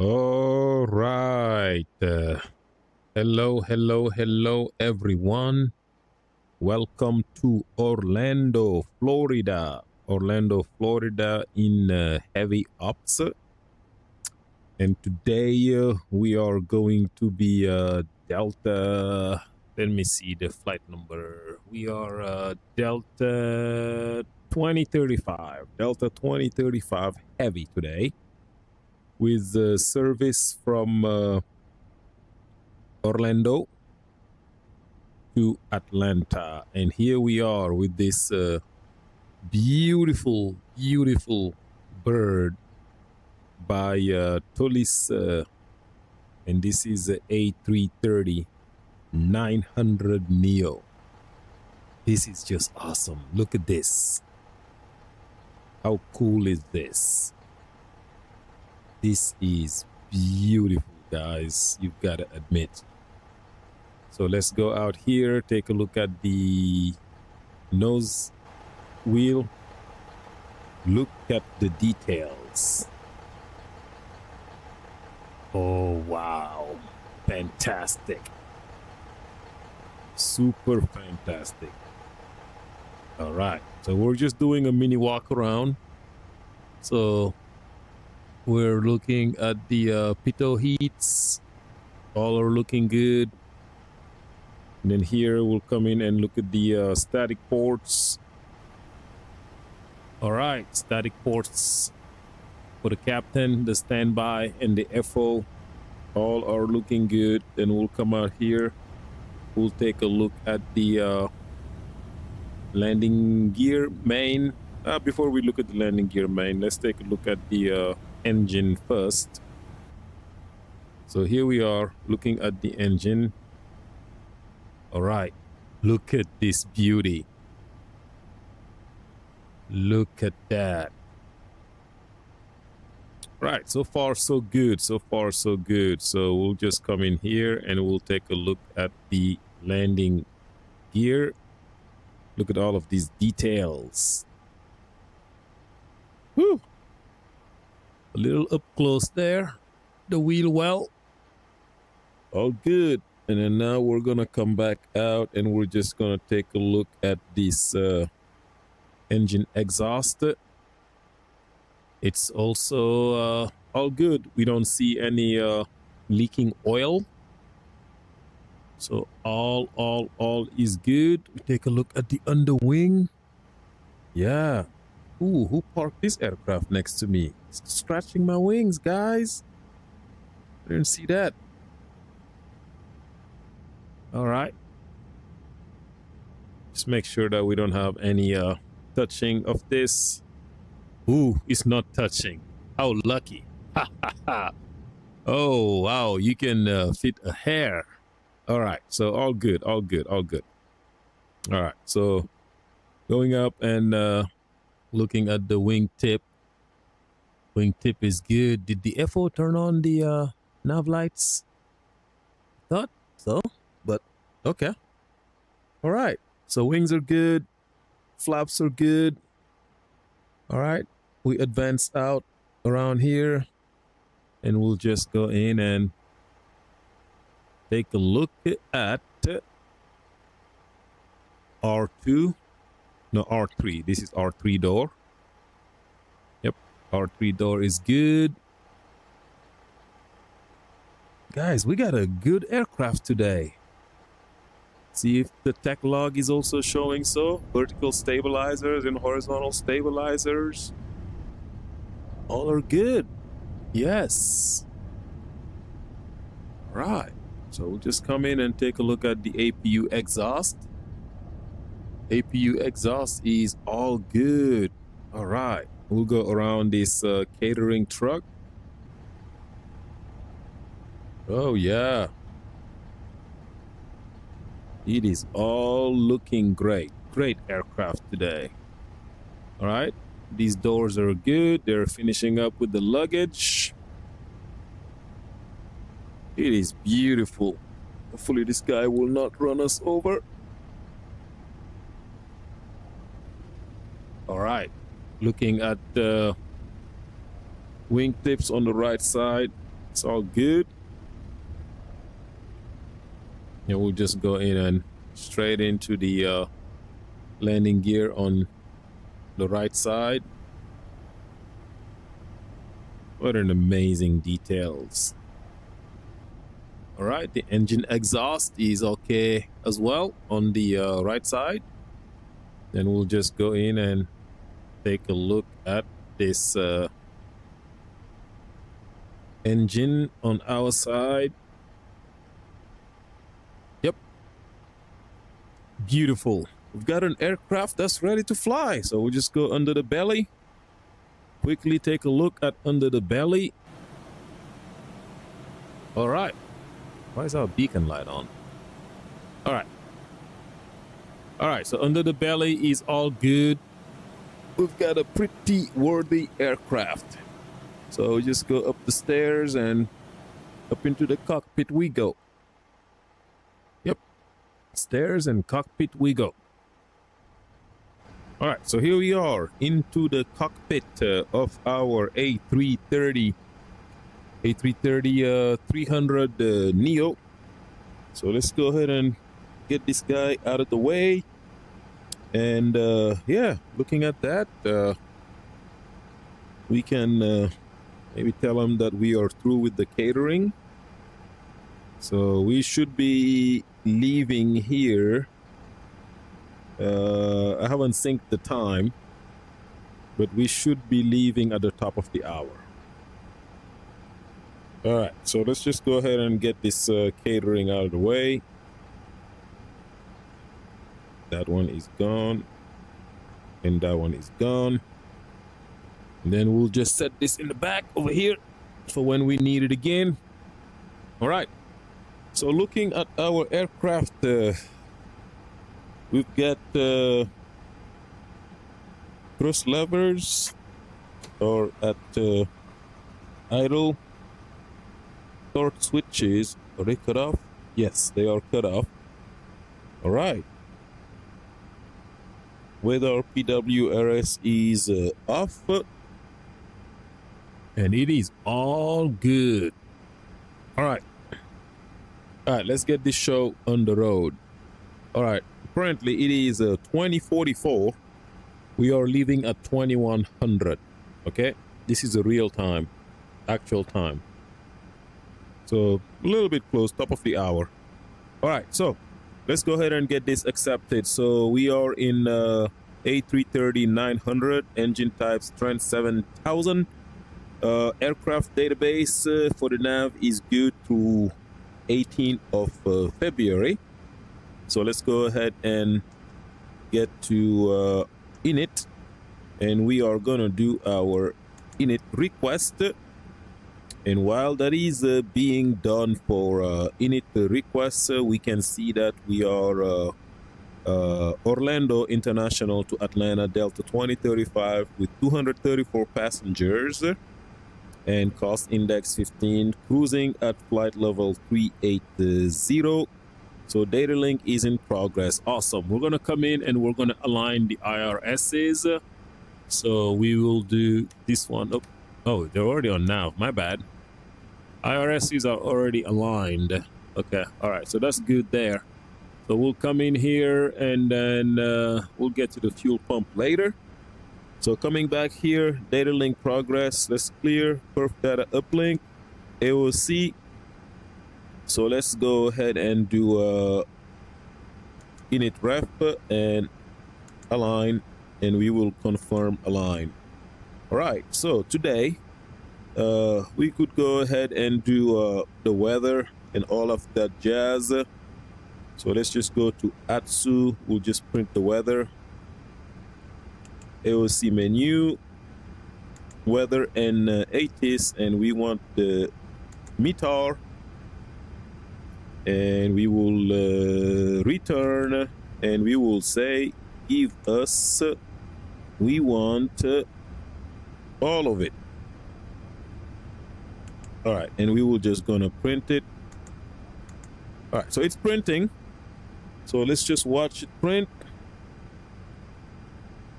All right. Hello, everyone. Welcome to Orlando, Florida. Orlando, Florida in heavy ops. And today we are going to be Delta. Let me see the flight number. We are Delta 2035. Delta 2035 heavy today with service from Orlando to Atlanta. And here we are with this beautiful bird by Toliss, and this is a A330-900 Neo. This is just awesome. Look at this. How cool is this? This is beautiful, guys. You've got to admit. So let's go out here, take a look at the nose wheel. Look at the details. Oh, wow. Fantastic. Super fantastic. All right. So we're just doing a mini walk around. So we're looking at the pitot heats. All are looking good. And then here we'll come in and look at the static ports. All right. Static ports for the captain, the standby, and the FO. All are looking good. Then we'll come out here. We'll take a look at the landing gear main. Before we look at the landing gear main, let's take a look at the engine first. So here we are looking at the engine. All right. Look at this beauty. Look at that. Right, so far so good. So far so good. So we'll just come in here and we'll take a look at the landing gear. Look at all of these details. Woo! A little up close there. The wheel well. All good. And then now we're gonna come back out and we're just gonna take a look at this engine exhaust. It's also all good. We don't see any leaking oil. So all is good. We take a look at the underwing. Yeah. Ooh, who parked this aircraft next to me? It's scratching my wings, guys. I didn't see that. All right. Just make sure that we don't have any touching of this. Ooh, it's not touching. How lucky. Ha ha ha. Oh, wow. You can fit a hair. All right. So all good. All good. All right. So going up and looking at the wingtip. Wingtip is good. Did the FO turn on the nav lights? Thought so, but okay. All right. So wings are good. Flaps are good. All right. We advance out around here and we'll just go in and take a look at R2. No, R3. This is R3 door. Yep. R3 door is good. Guys, we got a good aircraft today. See if the tech log is also showing so. Vertical stabilizers and horizontal stabilizers. All are good. Yes. All right. So we'll just come in and take a look at the APU exhaust. APU exhaust is all good. All right. We'll go around this catering truck. Oh, yeah. It is all looking great. Great aircraft today. All right. These doors are good. They're finishing up with the luggage. It is beautiful. Hopefully this guy will not run us over. All right. Looking at the wing tips on the right side. It's all good. And we'll just go in and straight into the landing gear on the right side. What an amazing details. All right, the engine exhaust is okay as well on the right side. Then we'll just go in and take a look at this engine on our side. Yep, beautiful. We've got an aircraft that's ready to fly. So we'll just go under the belly, quickly take a look at under the belly. All right, why is our beacon light on? All right, so under the belly is all good. We've got a pretty worthy aircraft. So we just go up the stairs and up into the cockpit we go. Yep, stairs and cockpit we go. All right, so here we are into the cockpit of our A330-900 Neo. So let's go ahead and get this guy out of the way. And yeah, looking at that, we can maybe tell them that we are through with the catering. So we should be leaving here. I haven't synced the time, but we should be leaving at the top of the hour. All right, so let's just go ahead and get this catering out of the way. That one is gone, and that one is gone. And then we'll just set this in the back over here for when we need it again. All right, so looking at our aircraft, we've got thrust levers or at idle. Torque switches, are they cut off? Yes, they are cut off. All right. Weather PWRS is off. And it is all good. All right. All right, let's get this show on the road. All right. Currently, it is 2044. We are leaving at 2100. Okay? This is a real time, actual time. So a little bit close, top of the hour. All right, so let's go ahead and get this accepted. So we are in A330-900, engine types Trent 7000. Aircraft database for the nav is good through 18th of February. So let's go ahead and get to init, and we are gonna do our init request. And while that is being done for init requests, we can see that we are Orlando International to Atlanta Delta 2035 with 234 passengers and cost index 15, cruising at flight level 380. So data link is in progress. Awesome. We're going to come in and we're going to align the IRSs. So we will do this one. Oh, they're already on nav. My bad. IRSs are already aligned. Okay. All right. So that's good there. So we'll come in here and then we'll get to the fuel pump later. So coming back here, data link progress. Let's clear perf data uplink, AOC. So let's go ahead and do init ref and align, and we will confirm align. All right, so today we could go ahead and do the weather and all of that jazz. So let's just go to Atsu. We'll just print the weather. AOC menu, weather and ATIS, and we want the METAR. And we will return, and we will say give us, we want all of it. All right, and we will just gonna print it. All right, so it's printing, so let's just watch it print.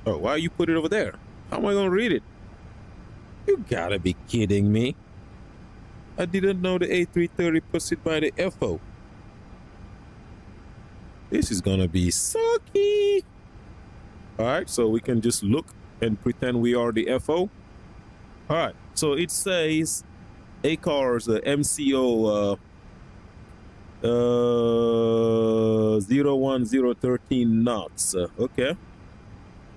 Oh, why you put it over there? How am I gonna read it? You gotta be kidding me. I didn't know the A330 puts it by the FO. This is gonna be sucky. All right, so we can just look and pretend we are the FO. All right, so it says ACARS MCO 01013 knots. Okay,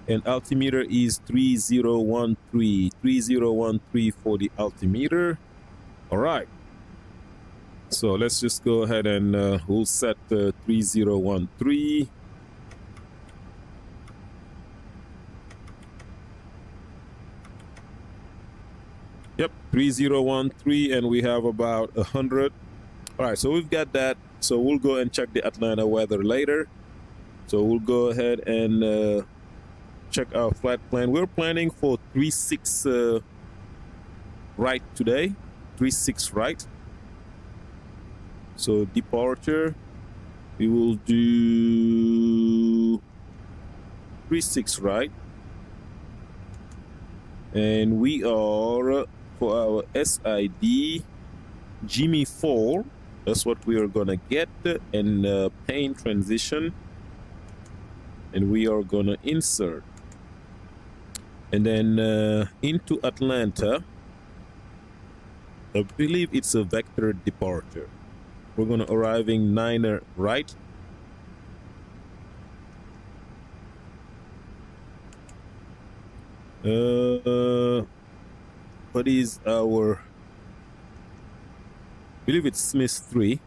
and altimeter is 3013 for the altimeter. All right, so let's just go ahead and we'll set 3013. Yep, 3013, and we have about 100. All right, so we've got that. So we'll go and check the Atlanta weather later. So we'll go ahead and check our flight plan. We're planning for 36 right today, 36 right. So departure, we will do 36 right. And we are, for our SID, Jimmy 4. That's what we are gonna get, and pane transition. And we are gonna insert. And then into Atlanta, I believe it's a vector departure. We're gonna arriving 9 right. What is our, I believe it's Smith 3.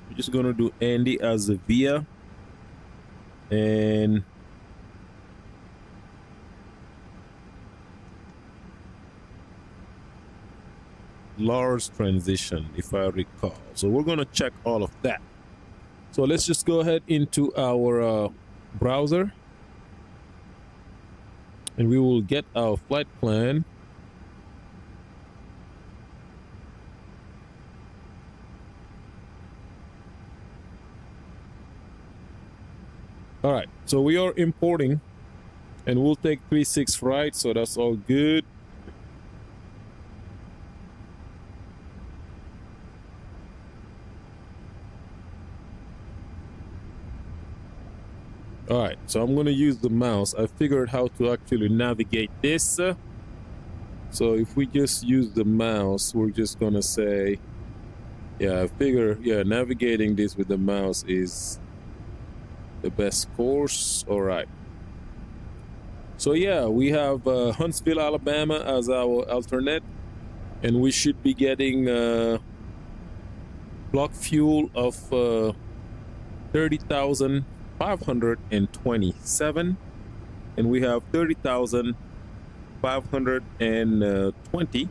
We're just gonna do Andy as a via, and Lars transition, if I recall. So we're gonna check all of that. So let's just go ahead into our browser, and we will get our flight plan. All right, so we are importing, and we'll take 36 right, so that's all good. All right, so I'm gonna use the mouse. I figured how to actually navigate this. So if we just use the mouse, we're just gonna say, yeah, I figure, yeah, navigating this with the mouse is the best course. All right. So yeah, we have Huntsville, Alabama as our alternate, and we should be getting block fuel of 30,527, and we have 30,520.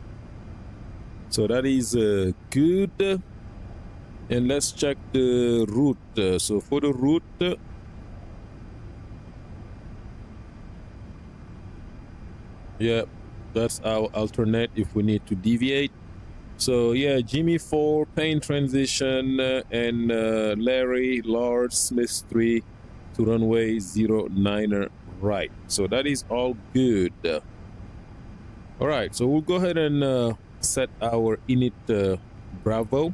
So that is good. And let's check the route. So for the route, yeah, that's our alternate if we need to deviate. So yeah, Jimmy 4, pane transition, and Larry, Lars, Smith 3 to runway 09 right. So that is all good. All right, so we'll go ahead and set our init Bravo.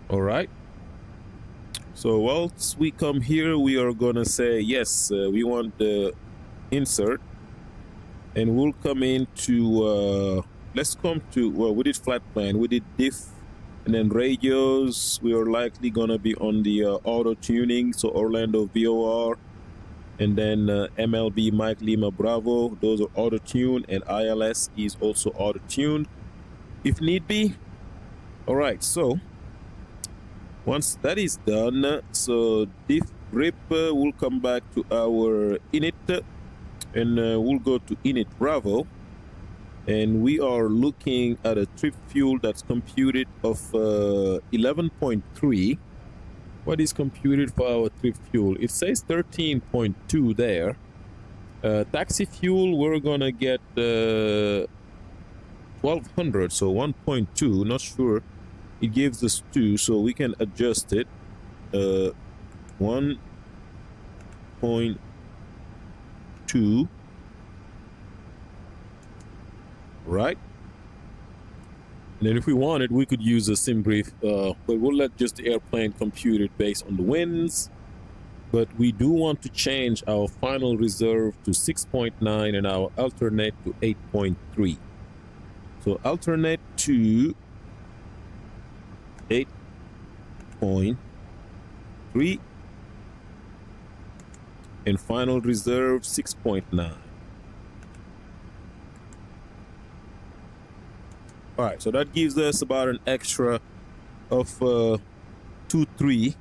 All right. So once we come here, we are gonna say yes, we want the insert, and we'll come into let's come to, well, we did flat plan, we did diff, and then radios. We are likely gonna be on the auto tuning, so Orlando VOR, and then MLB Mike Lima Bravo, those are auto tuned, and ILS is also auto tuned if need be. All right, so once that is done, so diff rip, we'll come back to our init, and we'll go to init Bravo, and we are looking at a trip fuel that's computed of 11.3. What is computed for our trip fuel? It says 13.2 there. Taxi fuel, we're gonna get 1200, so 1.2, not sure. It gives us 2, so we can adjust it. 1.2. right? And then if we wanted, we could use a sim brief, but we'll let just the airplane compute it based on the winds. But we do want to change our final reserve to 6.9 and our alternate to 8.3. So alternate to 8.3 and final reserve 6.9. All right, so that gives us about an extra of 2.3.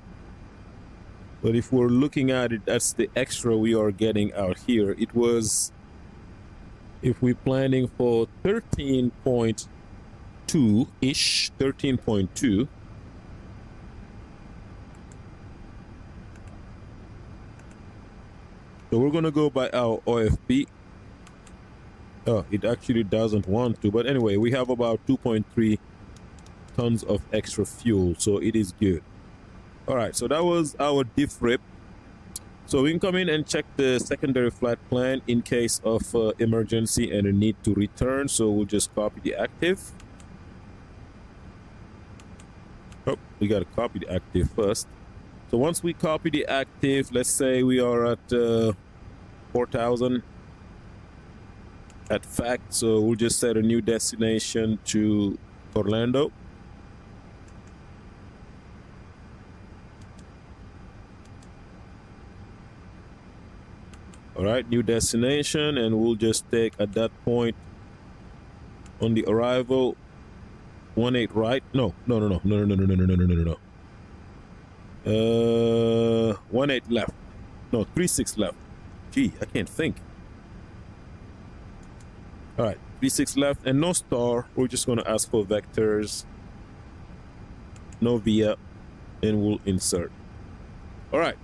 But if we're looking at it, that's the extra we are getting out here. It was, if we're planning for 13.2-ish, 13.2. So we're going to go by our OFP. Oh, it actually doesn't want to. But anyway, we have about 2.3 tons of extra fuel. So it is good. All right, so that was our diff rip. So we can come in and check the secondary flight plan in case of emergency and a need to return. So we'll just copy the active. Oh, we got to copy the active first. So once we copy the active, let's say we are at 4,000 at fact. So we'll just set a new destination to Orlando. All right, new destination, and we'll just take at that point on the arrival 18 right. No. 18 left. No, 36 left. Gee, I can't think. All right, 36 left and no star. We're just going to ask for vectors, no via, and we'll insert. All right.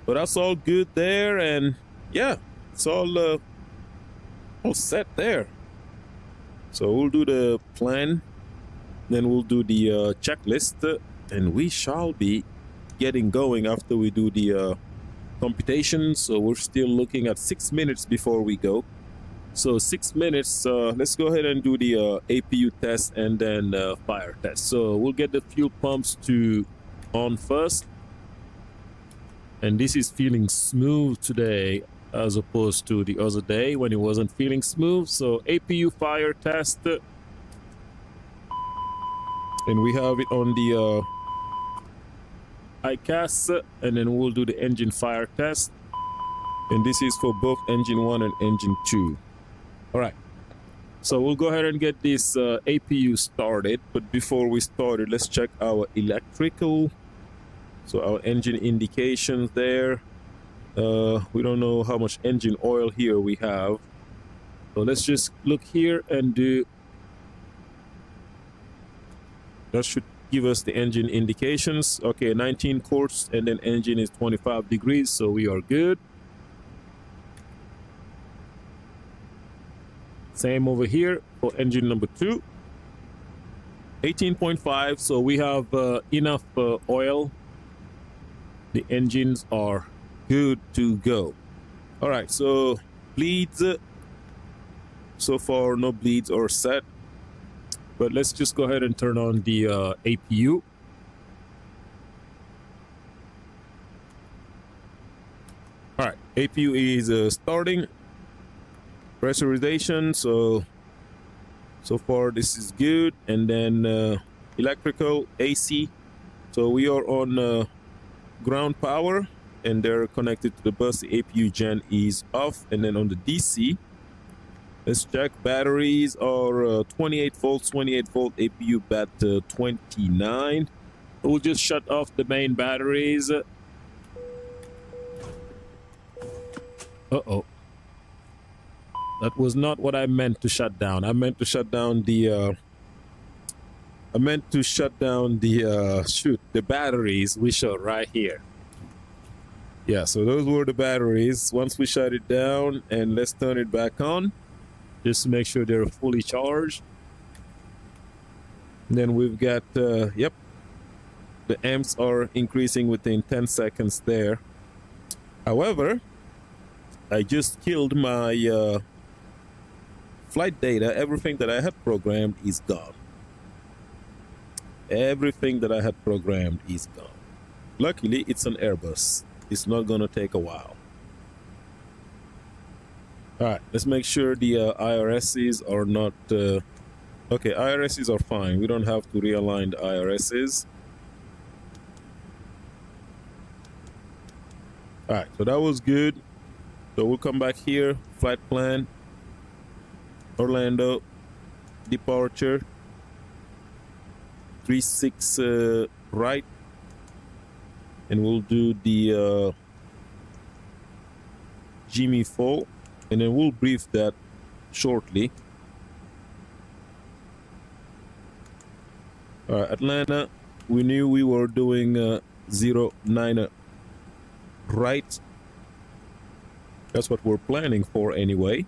So that's all good there, and yeah, it's all set there. So we'll do the plan, then we'll do the checklist, and we shall be getting going after we do the computation. So we're still looking at 6 minutes before we go. So 6 minutes, let's go ahead and do the APU test and then fire test. So we'll get the fuel pumps to on first. And this is feeling smooth today as opposed to the other day when it wasn't feeling smooth. So APU fire test. And we have it on the ICAS, and then we'll do the engine fire test. And this is for both engine 1 and engine 2. All right. So we'll go ahead and get this APU started. But before we start it, let's check our electrical. So our engine indications there. We don't know how much engine oil here we have. So let's just look here and do. That should give us the engine indications. Okay, 19 quarts, and then engine is 25 degrees, so we are good. Same over here for engine number 2. 18.5, so we have enough oil. The engines are good to go. All right, so bleeds. So far, no bleeds are set. But let's just go ahead and turn on the APU. All right, APU is starting. Pressurization, so far this is good. And then electrical, AC. So we are on ground power, and they're connected to the bus. The APU gen is off. And then on the DC, let's check. Batteries are 28 volts, 28 volt APU bat 29. We'll just shut off the main batteries. Uh-oh. That was not what I meant to shut down. I meant to shut down the the batteries, which are right here. Yeah, so those were the batteries. Once we shut it down, and let's turn it back on just to make sure they're fully charged. And then we've got yep, the amps are increasing within 10 seconds there. However, I just killed my flight data, everything that I had programmed is gone. Everything that I had programmed is gone. Luckily, it's an Airbus. It's not going to take a while. All right, let's make sure the IRSs are not... okay, IRSs are fine. We don't have to realign the IRSs. All right, so that was good. So we'll come back here, flight plan, Orlando, departure, 36 right, and we'll do the Jimmy 4, and then we'll brief that shortly. All right, Atlanta, we knew we were doing 09 right. That's what we're planning for anyway.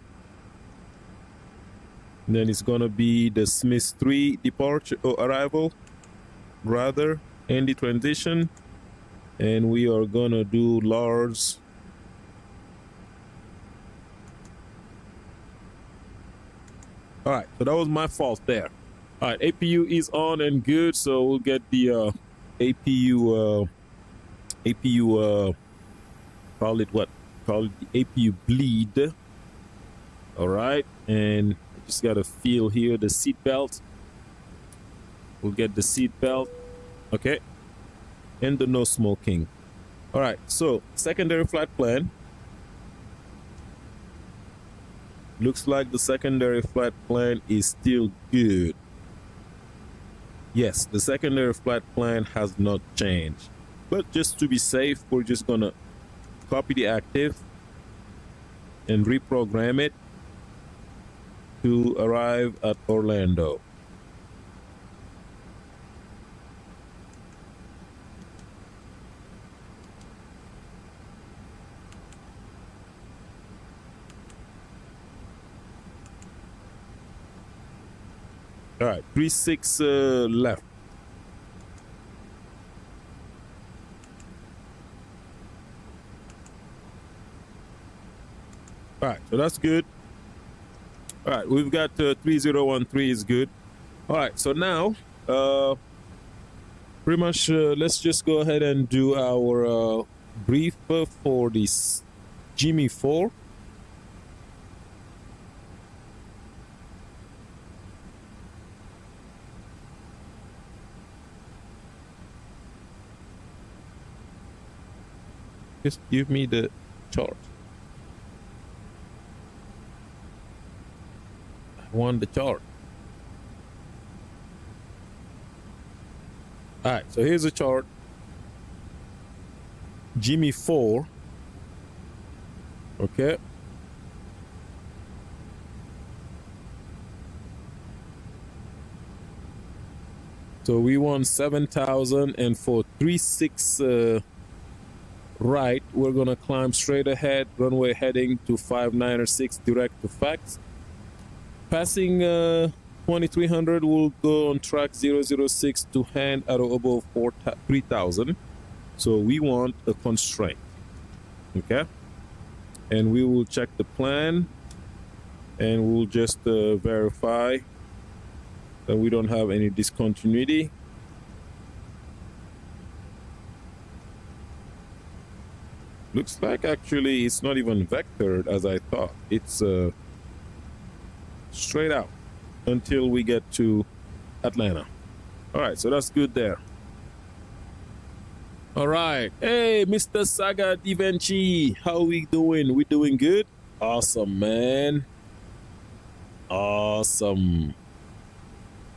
And then it's gonna be the Smith 3 departure or arrival, rather, and the transition. And we are gonna do Lars. All right, so that was my fault there. All right, APU is on and good, so we'll get the APU call it what? Call it the APU bleed. All right, and just gotta feel here the seat belt. We'll get the seat belt, okay, and the no smoking. All right, so secondary flight plan. Looks like the secondary flight plan is still good. Yes, the secondary flight plan has not changed, but just to be safe, we're just gonna copy the active and reprogram it to arrive at Orlando. All right, 36 left. All right, so that's good. All right, we've got 3013 is good. All right, so now pretty much let's just go ahead and do our brief for this Jimmy 4. Just give me the chart. I want the chart. All right, so here's the chart. Jimmy 4. Okay. So we want 7,000, and for 36 right, we're gonna climb straight ahead, runway heading to 596 direct to fax. Passing 2300, we'll go on track 006 to hand at or above 3,000. So we want a constraint, okay? And we will check the plan, and we'll just verify that we don't have any discontinuity. Looks like actually it's not even vectored as I thought. It's straight out until we get to Atlanta. All right, so that's good there. All right. Hey, Mr. Saga DaVinci, how we doing? We doing good? Awesome, man. Awesome.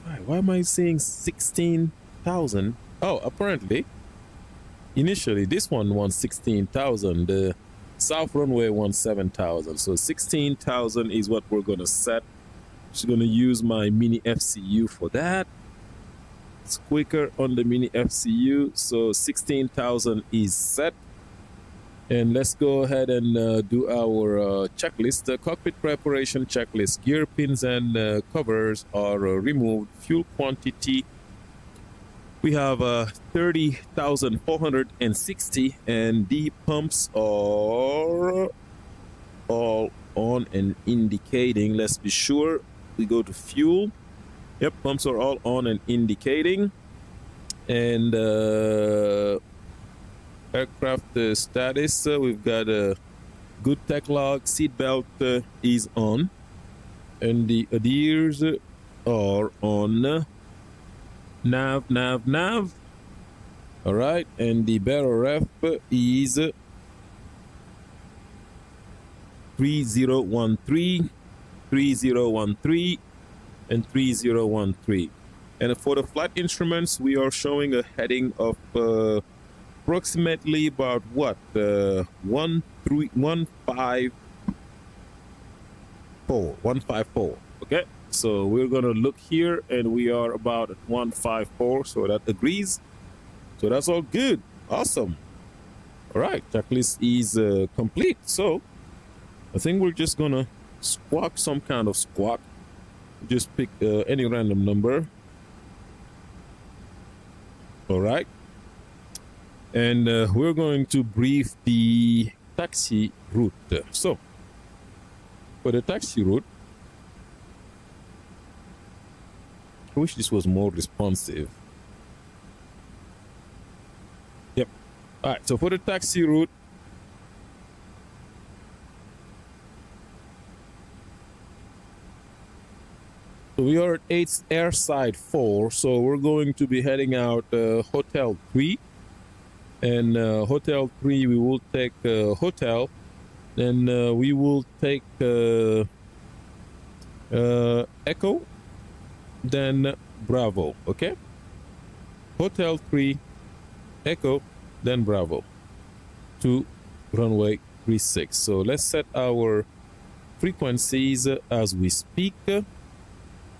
All right, why am I saying 16,000? Oh, apparently initially this one wants 16,000. The south runway wants 7,000. So 16,000 is what we're gonna set. Just gonna use my mini FCU for that. It's quicker on the mini FCU. So 16,000 is set. And let's go ahead and do our checklist. The cockpit preparation checklist. Gear pins and covers are removed. Fuel quantity. We have 30,460, and the pumps are all on and indicating. Let's be sure. We go to fuel. Yep, pumps are all on and indicating. And aircraft status, we've got a good tech log. Seatbelt is on. And the adheres are on. Nav. All right, and the barrel ref is 3013, 3013, and 3013. And for the flight instruments, we are showing a heading of approximately about what? 154. Okay, so we're gonna look here, and we are about at 154, so that agrees. So that's all good. Awesome. All right, checklist is complete. So I think we're just gonna squawk some kind of squawk. Just pick any random number. All right. And we're going to brief the taxi route. So for the taxi route, I wish this was more responsive. Yep. All right. So for the taxi route, so we are at airside 4. So we're going to be heading out Hotel 3. And Hotel 3, we will take Hotel. Then we will take Echo. Then Bravo. Okay? Hotel 3, Echo, then Bravo. To runway 36. So let's set our frequencies as we speak.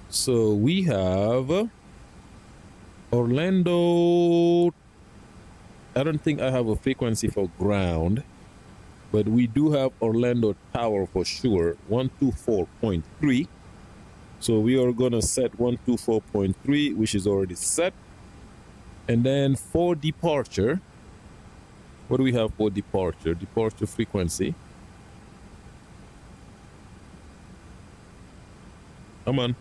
So we have Orlando. I don't think I have a frequency for ground, but we do have Orlando Tower for sure, 124.3. So we are going to set 124.3, which is already set. And then for departure, what do we have for departure? Departure frequency. Come on.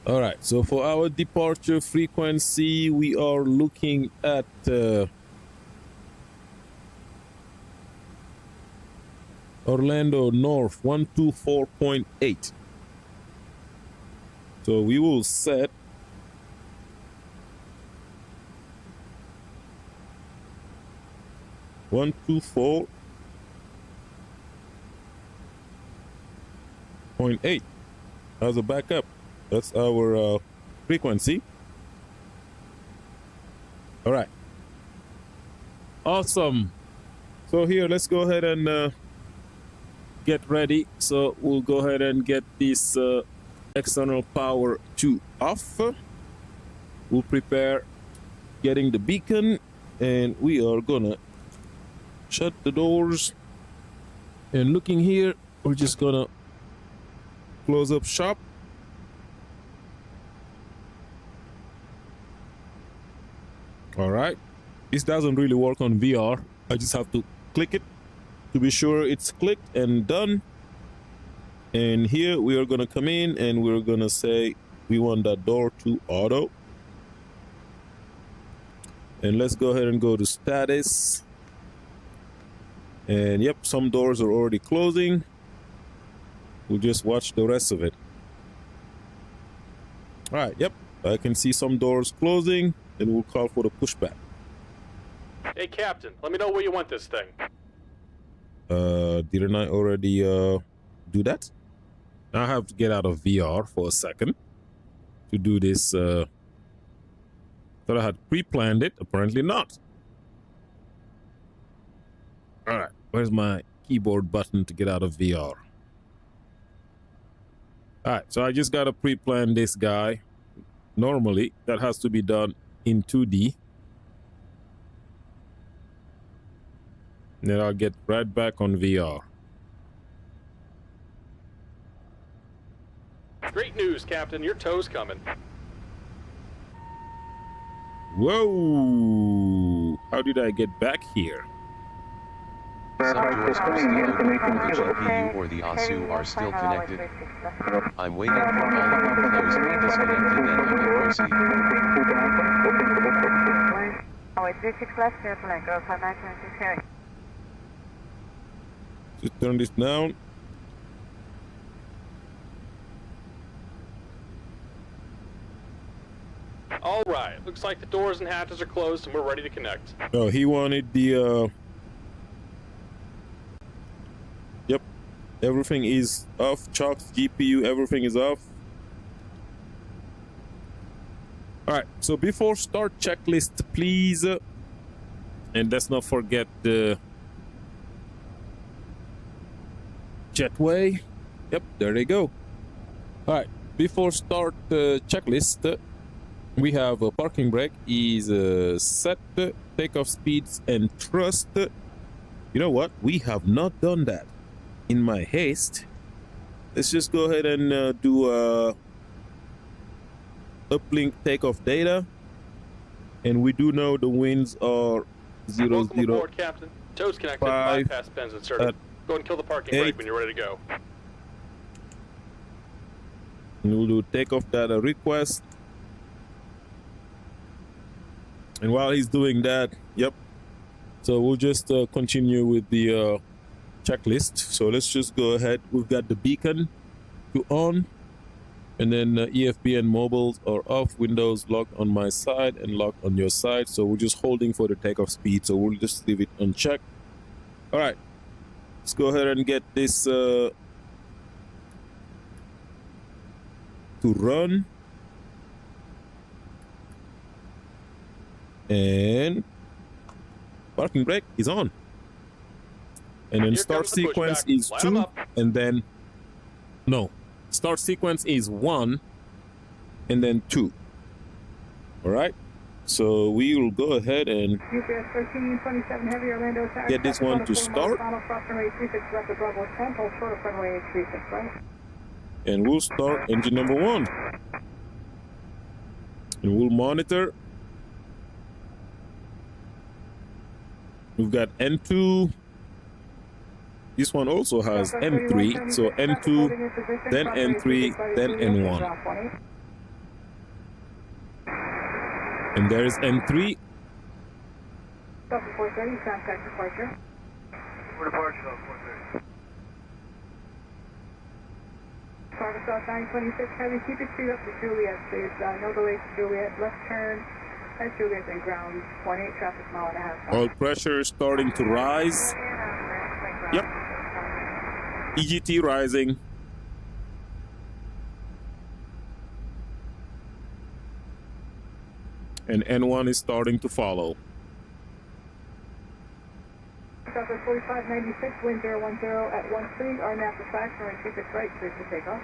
All right, so for our departure frequency, we are looking at Orlando North 124.8. So we will set 124.8 as a backup. That's our frequency. All right. Awesome. So here, let's go ahead and get ready. So we'll go ahead and get this external power to off. We'll prepare getting the beacon, and we are gonna shut the doors. And looking here, we're just gonna close up shop. All right, this doesn't really work on VR. I just have to click it to be sure it's clicked and done. And here we are gonna come in and we're gonna say we want that door to auto. And let's go ahead and go to status. And yep, some doors are already closing. We'll just watch the rest of it. All right, yep, I can see some doors closing. And we'll call for the pushback. Hey, Captain, let me know where you want this thing. Didn't I already do that? Now I have to get out of VR for a second to do this. Thought I had pre-planned it. Apparently not. All right, where's my keyboard button to get out of VR? All right, so I just got to pre-plan this guy. Normally, that has to be done in 2D. Then I'll get right back on VR. Great news, Captain. Your tow's coming. Whoa! How did I get back here? Some doors are still open for the GPU or the ASU are still connected. I'm waiting for all of them closed and disconnected, then I will proceed. Oh, 36 left, airplane, go 5926 carry. Just turn this down. All right. Looks like the doors and hatches are closed and we're ready to connect. Oh, he wanted the yep, everything is off. Chalk's GPU, everything is off. All right, so before start checklist, please, and let's not forget the jetway. Yep, there they go. All right, before start checklist, we have a parking brake is set, takeoff speeds and thrust. You know what? We have not done that. In my haste, let's just go ahead and do uplink takeoff data, and we do know the winds are 0, Welcome 0, aboard, Captain. Toes connected, 5, bypass pins inserted. Go and kill the parking 8. brake when you're ready to go. and we'll do takeoff data request. And while he's doing that, yep, so we'll just continue with the checklist. So let's just go ahead. We've got the beacon to on, and then EFB and mobiles are off. Windows locked on my side and locked on your side. So we're just holding for the takeoff speed. So we'll just leave it unchecked. All right, let's go ahead and get this to run. And parking brake is on. And then Here start comes the sequence pushback. is Line 'em 2, up. and then no. Start sequence is 1 and then 2. All right. So we will go ahead and UPS 1327 Heavy Orlando Tower. get this one to start. Final cross runway 36 left of Bravo 10, hold short of runway 36 right. And we'll start engine number 1. And we'll monitor. We've got N2. This one also has N3. So N2, then N3, then N1. And there is N3. Delta 430, contact departure. For departure, Delta 430. Cargo South 926 Heavy, keep your speed up to Juliet, please. No delays to Juliet. Left turn at Juliet and ground. 18 traffic mile and a half. Oil pressure is starting to rise. Yep. EGT rising. And N1 is starting to follow. Southwest 4596, wind 010 at 13, RNAV to flash, runway 36 right, clear for takeoff.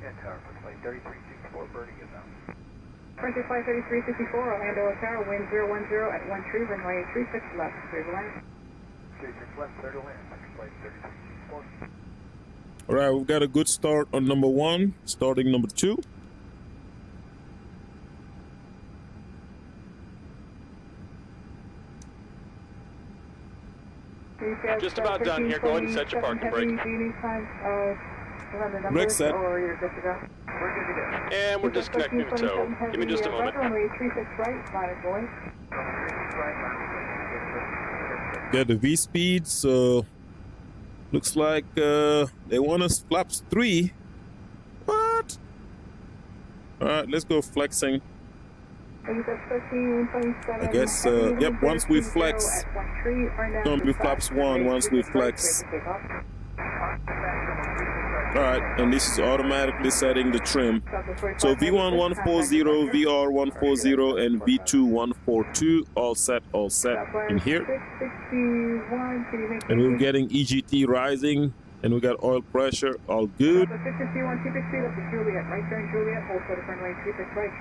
Yeah, tower for flight 3364, birdie is out. Frontier flight 3364, Orlando Tower, wind 010 at 13, runway 36 left, clear to land. 36 left, clear to land, flight 3364. All right, we've got a good start on number 1, starting number 2. Just about done here. Go ahead and set your parking brake. Brake set. We're good to go. And we're disconnecting the tow. Give me just a moment. Runway 36 right, spotted boy. Got the V speed, so looks like they want us flaps 3. What? All right, let's go flexing. I guess, yep, once we flex, don't be flaps 1 once we flex. All right, and this is automatically setting the trim. So V1 140, VR 140, and V2 142, all set in here. And we're getting EGT rising, and we got oil pressure, all good.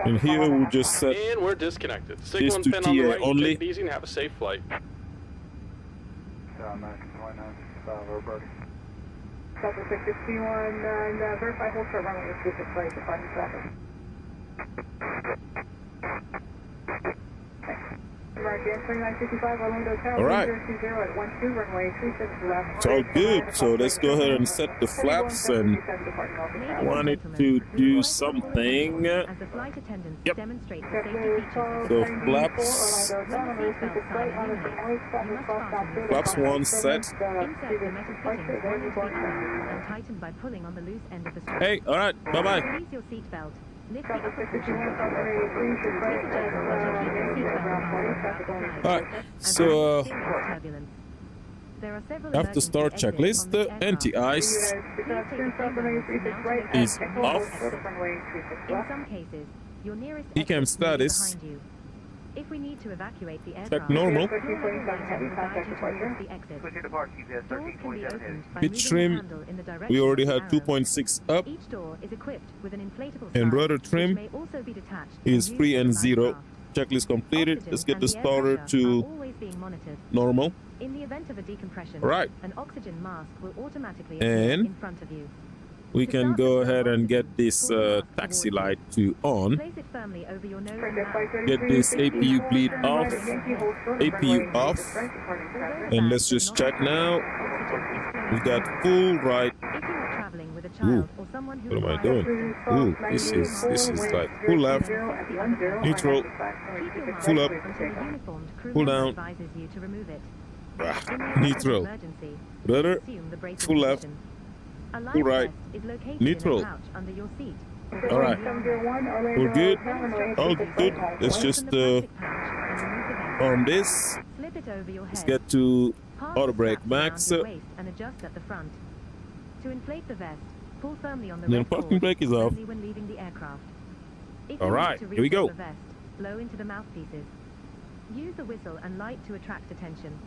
And here we'll just set And we're disconnected. this Signal and to pin on the TA right. only. Take it easy and have a safe flight. American 2965, we're birdie. Delta 661, and verify whole short runway 36 right, departing traffic. American 2955, Orlando Tower, All right. 020 at 12, runway 36 left. It's all good. So let's go ahead and set the flaps, and wanted to do something. As the flight attendants Yep. demonstrate the safety features. So flaps, flaps one set. Insert the metal fittings on your seatbelt and tighten by pulling on the loose end of the strap. Hey, all right, bye bye. Release your seatbelt. Lift the upper cushion up. Please adjust as you keep your seatbelt fastened throughout the flight. All right, As so there is serious turbulence. There are several after start emergency exits checklist, on the this aircraft. anti-ice Please take the seatbelt is mounted off. In some cases, your nearest Decam exit may be status. behind you. If we need to evacuate the check aircraft, normal. your level lighting will guide you towards the exit. Switching to park, GPS Doors can be 1347 opened by Pitch moving trim, the handle in the direction we already of the had arrow. 2.6 up, Each door is equipped with an inflatable and slide, rudder which trim may also be detached is and free used and to zero. light craft. Checklist completed. Oxygen Let's get and the the air starter pressure are to always being monitored. normal. In the event of a decompression, All right, an oxygen mask will automatically And appear in front of you. we can go ahead and get this taxi light to on. Place it firmly over your nose and mouth. Get this APU bleed off, APU off, and let's just check now. We've got full right. If you are traveling with a child or someone who What am I requires doing? assistance, Ooh, this is like full left, neutral, keep your mask full up, until the uniformed crew full member down. advises you to remove it. ah, In the event of an neutral, emergency, rudder, assume the bracing full left, position. A life full right, vest is located neutral. in a pouch under your seat. All right, we're good. All good. Let's just Open the plastic pouch and remove the vest. arm this. Slip it over your Let's head. get to Pass auto the brake straps around max. your waist and adjust at the front. To inflate the vest, pull firmly on the Then red parking cord, brake is but off. only when leaving the aircraft. If All you need right, to here we go. refill the vest, blow into the mouthpieces. Use the whistle and light to attract attention.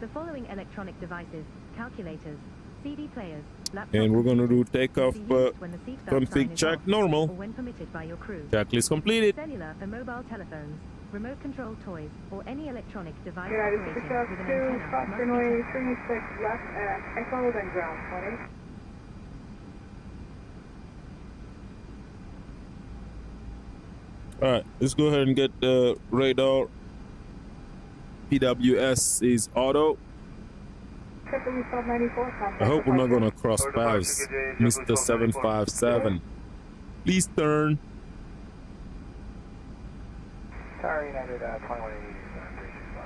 The following electronic devices, calculators, CD players, laptop And we're gonna do computers, takeoff can be used when the seatbelt sign config is check off, normal. or when permitted by your crew. Checklist completed. Cellular for mobile telephones, remote control toys, or any electronic device United operating 6 with an 2, antenna cross must be runway tested. 36 left at Echo, then ground 20. All right, let's go ahead and get the radar. PWS is auto. I hope we're not gonna cross paths, Mr. 757. Please turn. Tower United 2180, 361.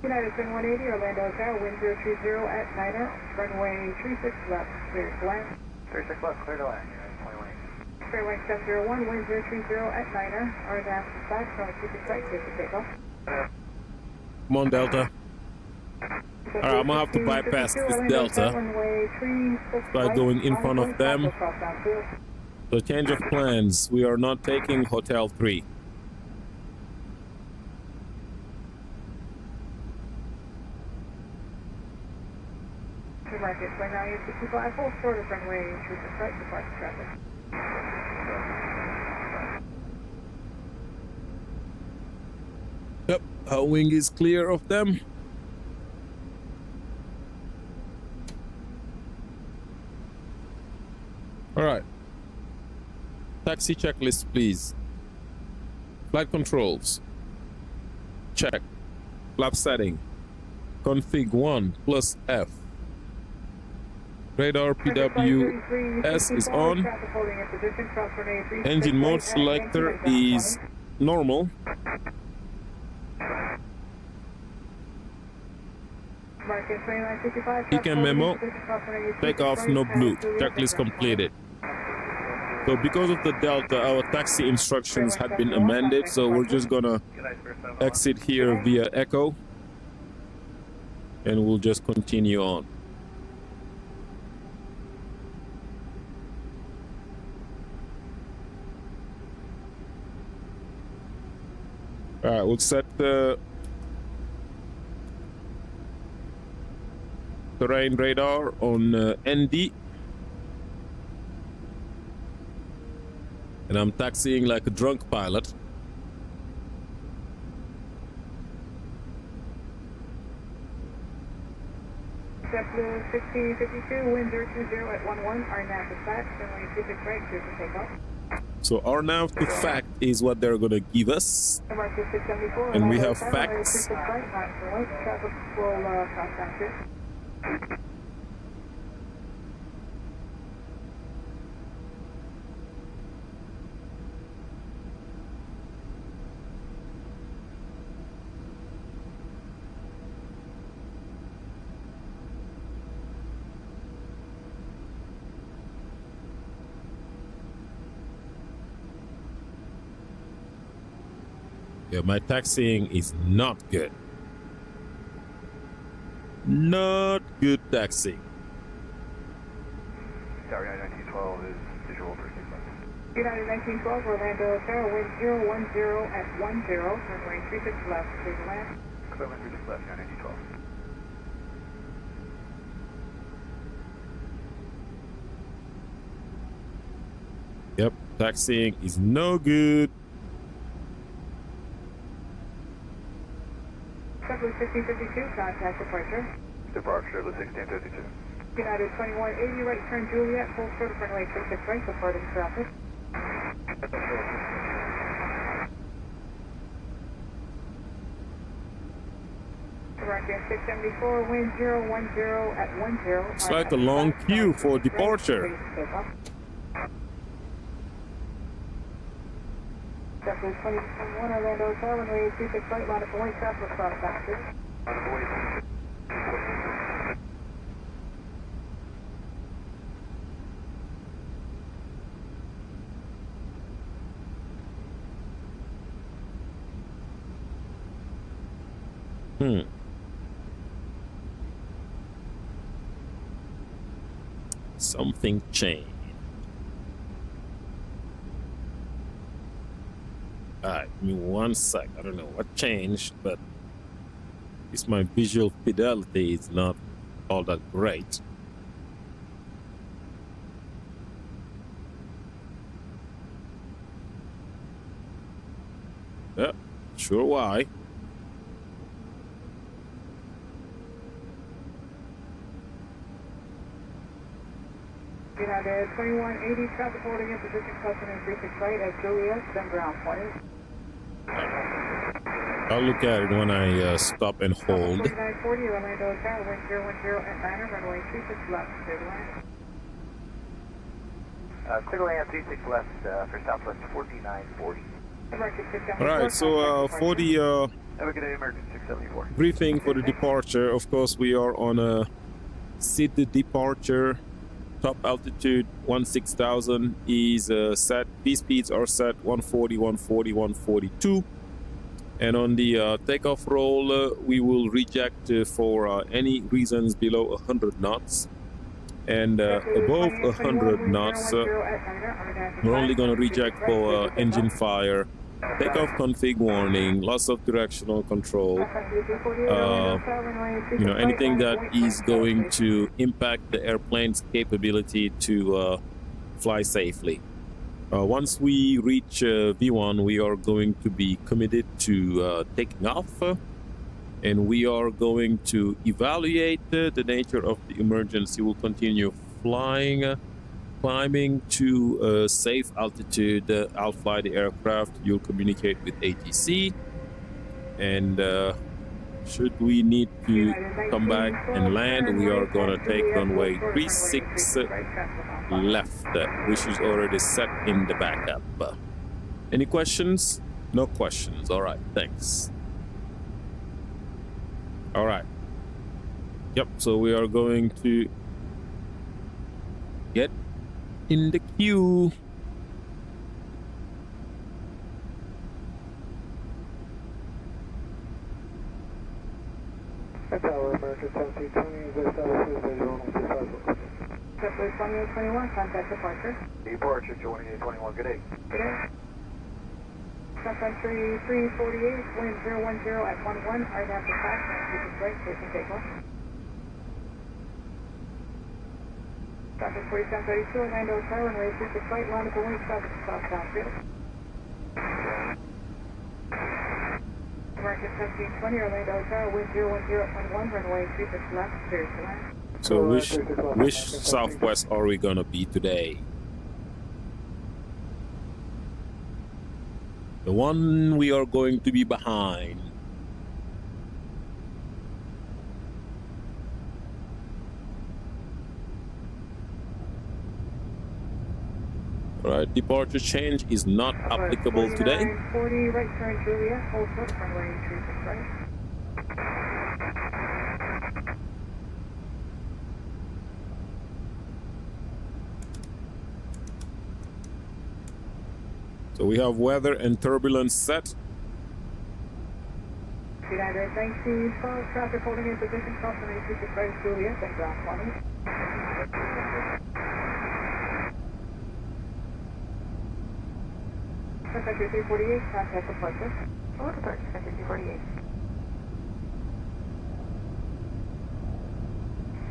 United 180, Orlando Tower, wind 030 at 9er, runway 36 left, clear to land. 36 left, clear to land, United 2180. Fairway 701, wind 030 at 9er, RNAV dispatch, runway 36 right, clear for takeoff. Come on, Delta. All right, I'm gonna have to bypass this Delta. Try going in front of them. So change of plans. We are not taking Hotel 3. Market 2965, full short of runway 36 right, departure traffic. Yep, our wing is clear of them. All right. Taxi checklist, please. Flight controls. Check. Flap setting. Config 1 plus F. Radar PWS is on. Engine mode selector is normal. Ecam memo. Takeoff no blue. Checklist completed. So because of the Delta, our taxi instructions had been amended, so we're just gonna exit here via Echo and we'll just continue on. All right, we'll set the terrain radar on ND. And I'm taxiing like a drunk pilot. JetBlue 1652, wind 020 at 11, RNAV dispatch, runway 26 right, clear for takeoff. So our nav to fact is what they're gonna give us, Mark 674, and we have runway facts. 26 right, not for length, traffic will cross down here. Yeah, my taxiing is not good. Not good taxiing. Tower 1912 is visual for sequence. United 1912, Orlando, Sarah, wind 010 at 10, runway 36 left, clear to land. Equipment 36 left, United 1912. Yep, taxiing is no good. JetBlue 1652, contact departure. Departure of the 1652. United 2180, right turn Juliet, full short of runway 36 right, departing traffic. American 674, wind 010 at 10. It's like a long queue for departure. JetBlue 2021, Orlando, Tower, runway 36 right, line up for white traffic across boxes. Something changed. Alright, give me 1 sec. I don't know what changed, but it's my visual fidelity is not all that great. Yeah, sure why. United 2180, traffic holding in position custom and 36 right at Juliet, then ground 20. I'll look at it when I stop and hold. 4940, Orlando, Tower, wind 010 at 9, runway 36 left, clear to land. Clear to land 36 left for Southwest 4940. All right, so for the Have a good day, American 674. briefing for the departure, of course, we are on a seated departure. Top altitude 16,000 is set. V speeds are set 140, 140, 142. And on the takeoff roll, we will reject for any reasons below 100 knots. And above 100 knots, we're only going to reject for engine fire, takeoff config warning, loss of directional control, anything that is going to impact the airplane's capability to fly safely. Once we reach V1, we are going to be committed to taking off, and we are going to evaluate the nature of the emergency. We'll continue flying, climbing to a safe altitude. I'll fly the aircraft. You'll communicate with ATC, and should we need to come back and land, we are going to take runway 36 left, which is already set in the backup. Any questions? No questions. All right, thanks. All right. Yep, so we are going to get in the queue. Tower, American 1720, West Dallas, visual on 65. JetBlue 2821, contact departure. Departure 2821, good day. Good day. South Country 348, wind 010 at 11, RNAV dispatch, 96 right, station takeoff. Traffic 4732, Orlando, Tower, runway 36 right, line up for wing, traffic across downfield. American 1720 Orlando Tower, wind 010.1, runway 36 left, clear to land. So which Southwest are we gonna be today? The one we are going to be behind. Alright, departure change is not applicable today. 40, right turn Juliet, hold short, runway 36 right. So we have weather and turbulence set. 19, traffic holding in position, cross runway 36 right, Juliet, and ground 20. Sector 348, contact departure. Oh, departure, Sector 348.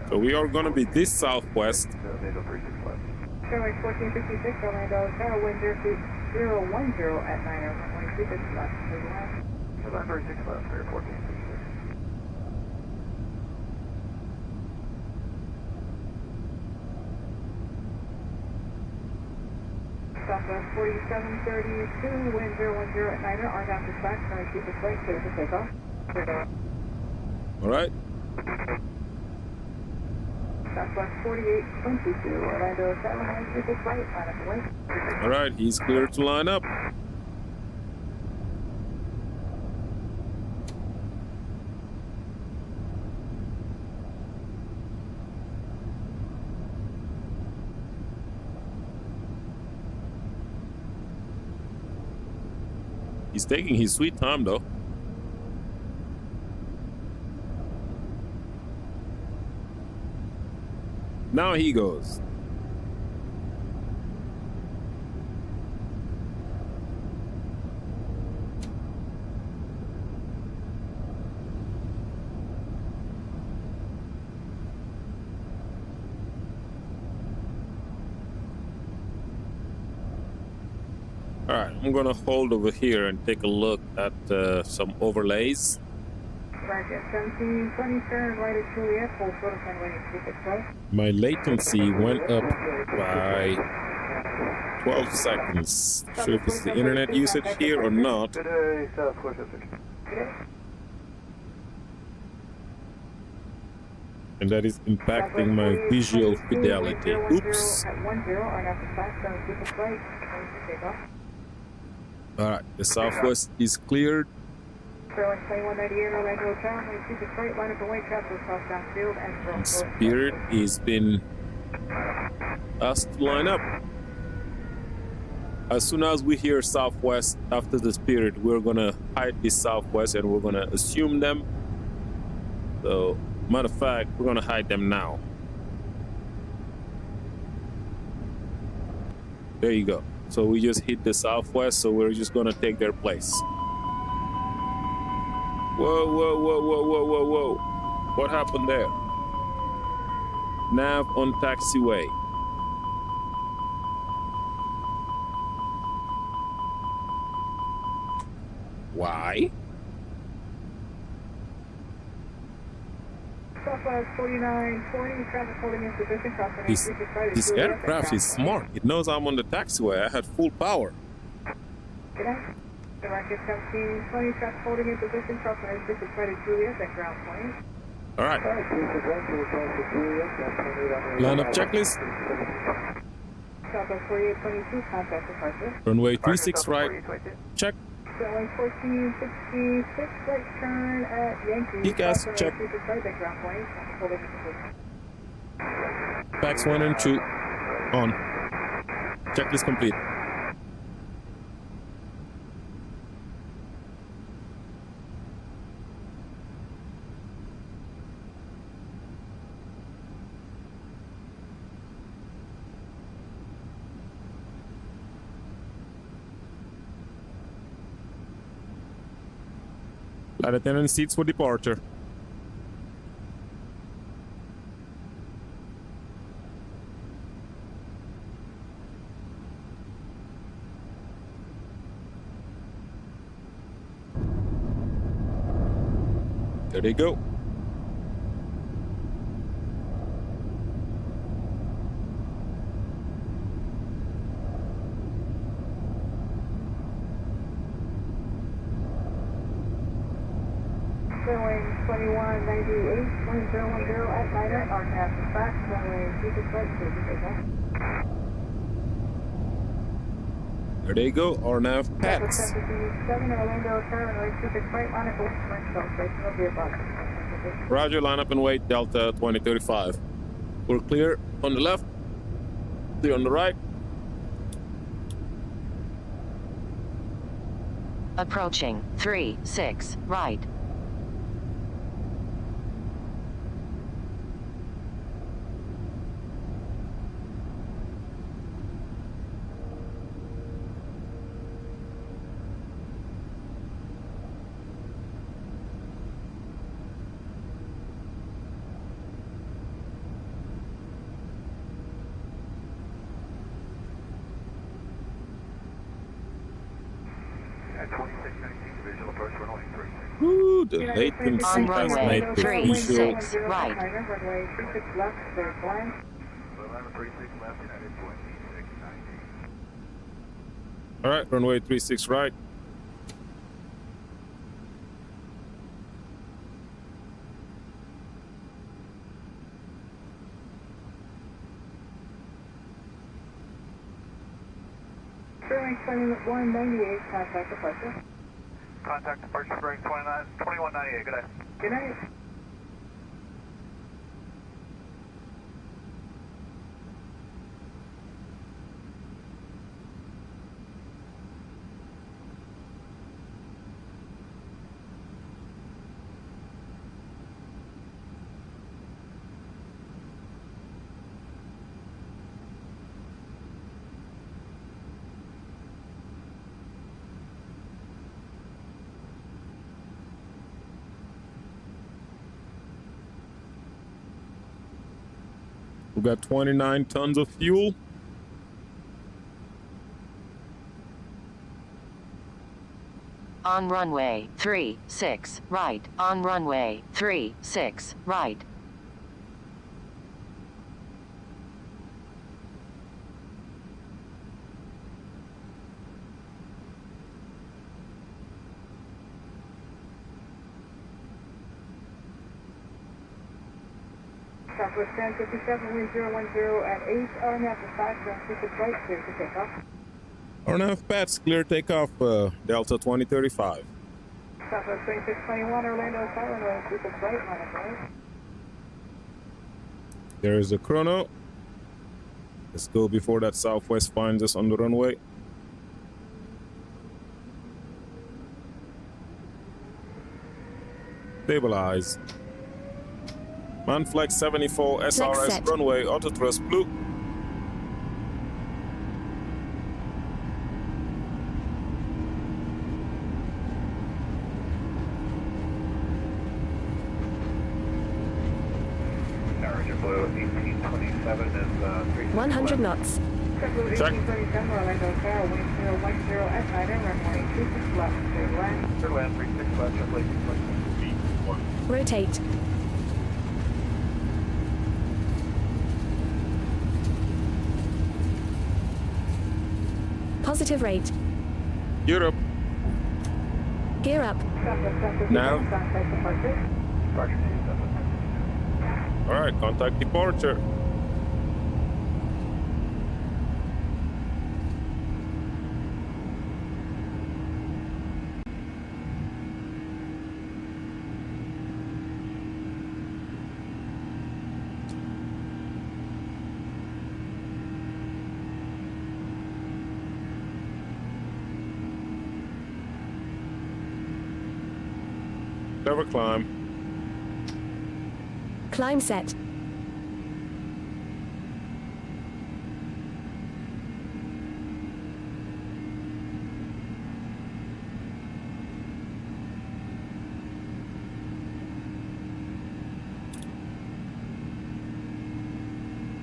So we are gonna be this Southwest. Runway 1456, Orlando Tower, wind 010 at 9 runway 36 left, clear to land. Runway 36 left, clear 1456. Southwest 4732, wind 010 at 9 arm down to slack, runway 36 right, clear to take off. Clear to land. Alright. Southwest 4822, Orlando Tower, runway 36 right, line up away. Alright, he's clear to line up. He's taking his sweet time though. Now he goes. All right, I'm gonna hold over here and take a look at some overlays. Roger, 1720, turn right at Juliet, hold short of runway 36 right. My latency went up by 12 seconds. Not sure if it's the internet usage here or not. Today, Southwest Pacific. And that is impacting my visual fidelity. Oops. Alright, the Southwest is cleared. Spirit is been asked to line up. As soon as we hear Southwest after the Spirit, we're gonna hide this Southwest and we're gonna assume them. So, matter of fact, we're gonna hide them now. There you go. So we just hit the Southwest, so we're just gonna take their place. Whoa, whoa, whoa, whoa, whoa, whoa, whoa. What happened there? Nav on taxiway. Why? This aircraft is smart. It knows I'm on the taxiway. I had full power. All right. Line up checklist. Runway 36 right. Check. Runway 1466 right turn at Yankee. Gas check. Packs 1 and 2 on. Checklist complete. Flight attendant seats for departure. There they go. Runway 2198, 1010 at Niner, RNAV dispatch, runway 26 right, clear to take off. There they go. RNAV Southwest Pats. 757, Orlando, Tower, runway 26 right, Monaco, French celebration will be above. Roger, line up and wait, Delta 2035. We're clear on the left, clear on the right. Approaching 36 right. At 2619, visual approach runway 36. Ooh, the latency On has runway made the 36 visual. right. Runway 36 left, clear to land. Runway 36 left, United 2619. All right, runway 36 right. Runway 2198, contact departure. Contact departure bearing 2198, good day. Good night. We've got 29 tons of fuel. On runway 36 right. On runway 36 right. Southwest 1057, wind 010 at 8, RNAV dispatch, run 26 right, clear to take off. RNAV Pats, clear takeoff, Delta 2035. Southwest 2621, Orlando, Tower, runway 26 right, Monaco. There's the chrono. Let's go before that Southwest finds us on the runway. Stabilize. Manflex 74 SRS set. runway, auto thrust blue. Narrator Blue 1827 is 3. 100 knots. Blue Check. 1827, Orlando, Tower, wind 010 at Niner, runway 26 left, clear to land. Clear land 36 left, JetBlue 226 feet. Rotate. Positive rate. Europe. Gear up. Southwest 1057, Now. contact departure. Departure to Southwest. All right, contact departure. Never climb. Climb set.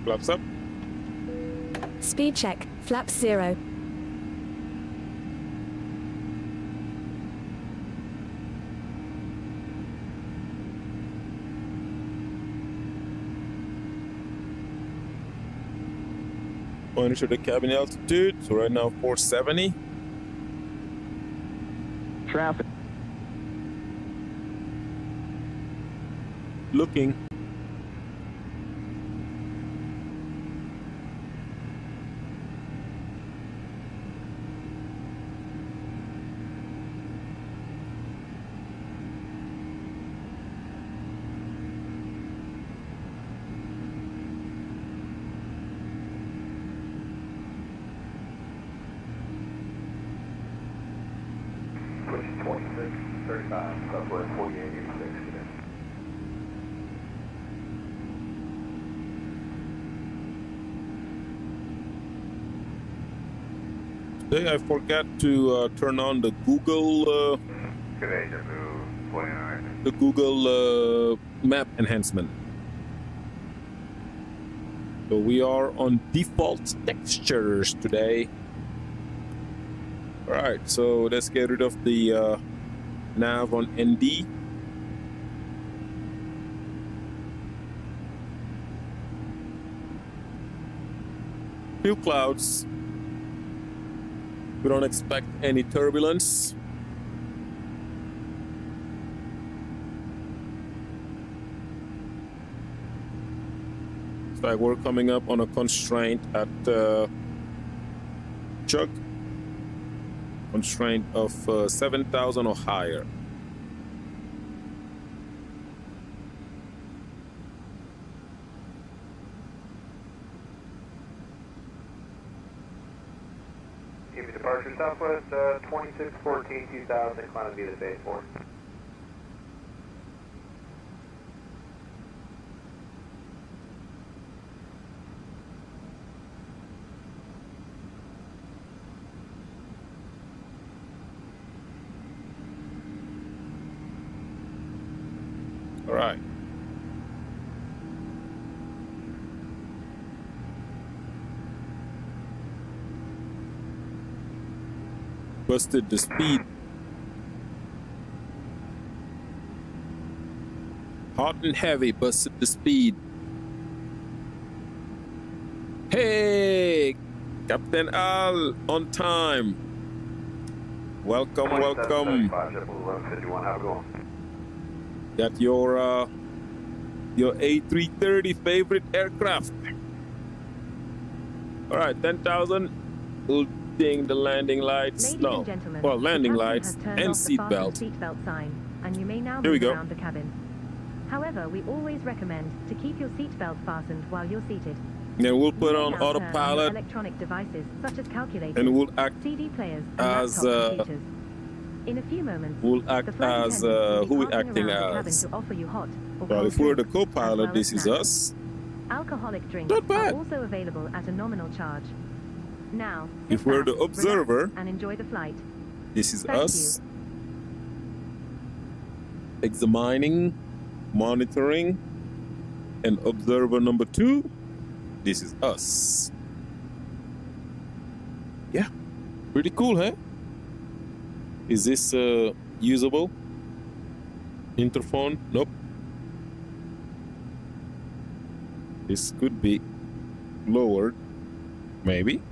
Flaps up. Speed check. Flaps 0. Monitor the cabin altitude. So right now 470. Traffic. Looking. Push 2635, Southwest 4886 today. Today I forgot to turn on the Google Today, Yahoo 29. the Google map enhancement. So we are on default textures today. All right, so let's get rid of the nav on ND. Few clouds. We don't expect any turbulence. It's like we're coming up on a constraint at Chuck. Constraint of 7,000 or higher. Give me departure Southwest 2614 2000, climb to the base 4. All right. Busted the speed. Hot and heavy, busted the speed. Hey, Captain Al, on time. Welcome, welcome. 1151, how we going? Got your A330 favorite aircraft. All right, 10,000. We'll ding the landing lights. Ladies and gentlemen, well, landing the captain lights has turned and off the seatbelt. fasten seatbelt sign, and you may now Here we move go. around the cabin. However, we always recommend to keep your seatbelt fastened while you're seated. Then we'll You put may on now turn your autopilot, electronic devices such as calculators, and we'll act CD players, and as, laptop computers. In a few moments, we'll the act flight as attendants who will we be passing acting around the cabin as. to offer you hot or Well, cold if we're the drinks, co-pilot, as well this as is snacks. us. Alcoholic drinks Not bad. are also available at a nominal charge. Now, sit If we're back, the observer, relax, and enjoy the flight. this is Thank us. Examining, monitoring, and observer number 2, this is us. Yeah, pretty cool, huh? Is this usable? Interphone? Nope. This could be lowered, maybe.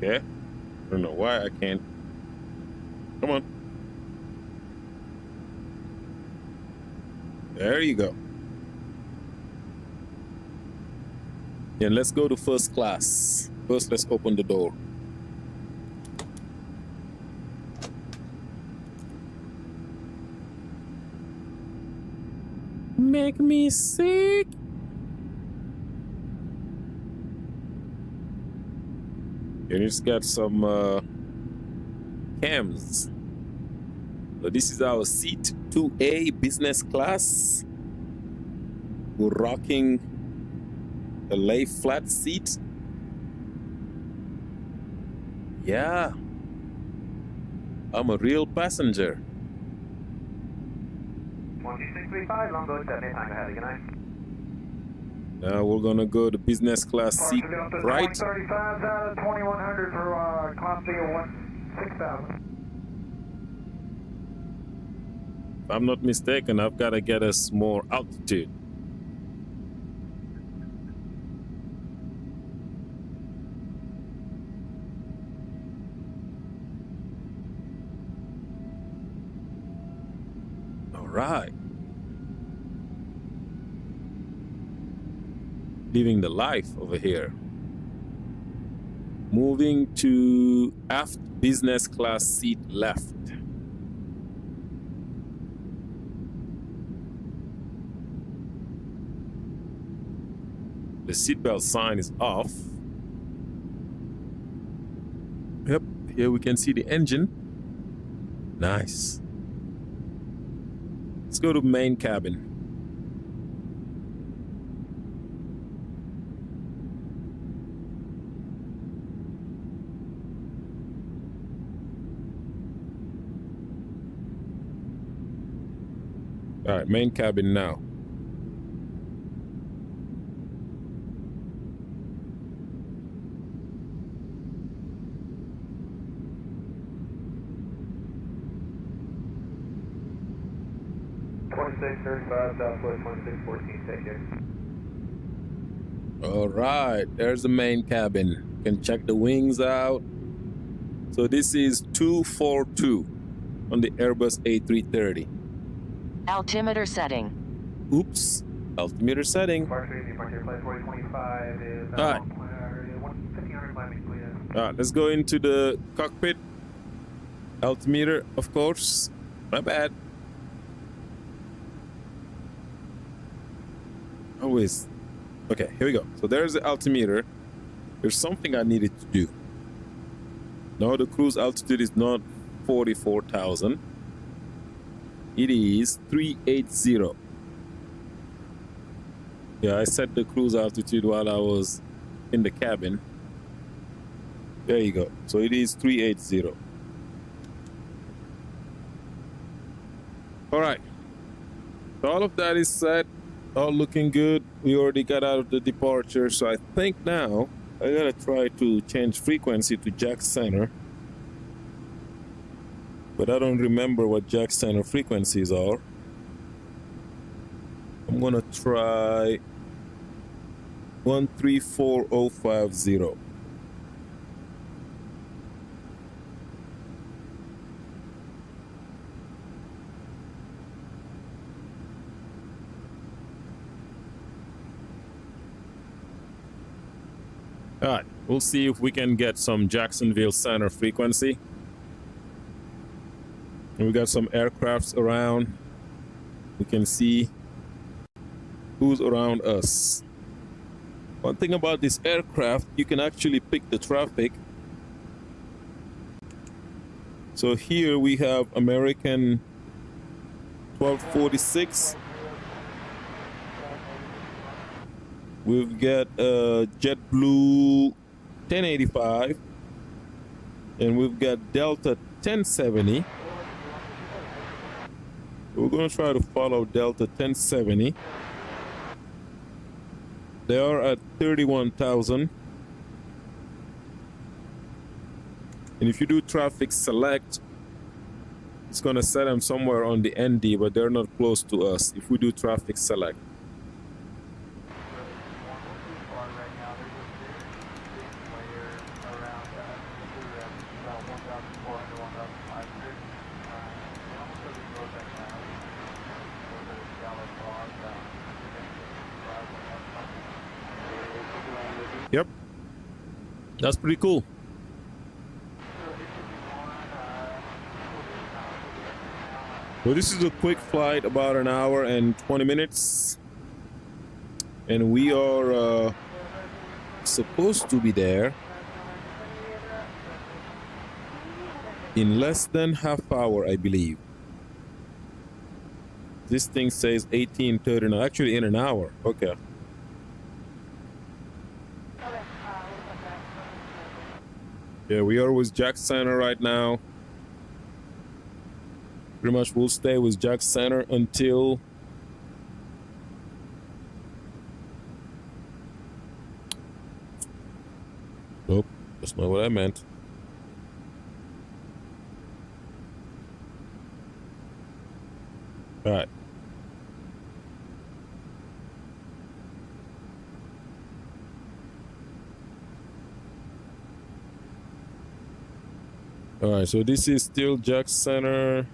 Yeah, I don't know why I can't. Come on. There you go. And let's go to first class. First, let's open the door. Make me sick. And it's got some cams. So this is our seat 2A business class. We're rocking a lay flat seat. Yeah, I'm a real passenger. 2635, longboat 78, time ahead, good night. Now we're gonna go to business class seat right. 2035 out of 2100 for climb speed 6000. If I'm not mistaken, I've got to get us more altitude. living the life over here. Moving to aft business class seat left. The seatbelt sign is off. Yep, here we can see the engine. Nice. Let's go to main cabin. All right, main cabin now. Southwest 2614, take care. All right, there's the main cabin. You can check the wings out. So this is 242 on the Airbus A330. Altimeter setting. Oops, altimeter setting. Departure flight 4025 is All right. 1500 Miami, please. All right, let's go into the cockpit. Altimeter, of course. My bad. Always. Okay, here we go. So there's the altimeter. There's something I needed to do. Now the cruise altitude is not 44,000. It is 380. Yeah, I set the cruise altitude while I was in the cabin. There you go. So it is 380. All right. So all of that is set. All looking good. We already got out of the departure, so I think now I gotta try to change frequency to Jack Center, but I don't remember what Jack Center frequencies are. I'm gonna try 134050. All right, we'll see if we can get some Jacksonville Center frequency. And we got some aircrafts around. We can see who's around us. One thing about this aircraft, you can actually pick the traffic. So here we have American 1246. We've got JetBlue 1085, and we've got Delta 1070. We're going to try to follow Delta 1070. They are at 31,000. And if you do traffic select, it's going to set them somewhere on the ND, but they're not close to us if we do traffic select. Yep, that's pretty cool. So this is a quick flight, about an hour and 20 minutes. And we are supposed to be there in less than half hour, I believe. This thing says 18:39, actually in an hour. Okay. Yeah, we are with Jack Center right now. Pretty much we'll stay with Jack Center until nope, that's not what I meant. All right. All right, so this is still Jack Center.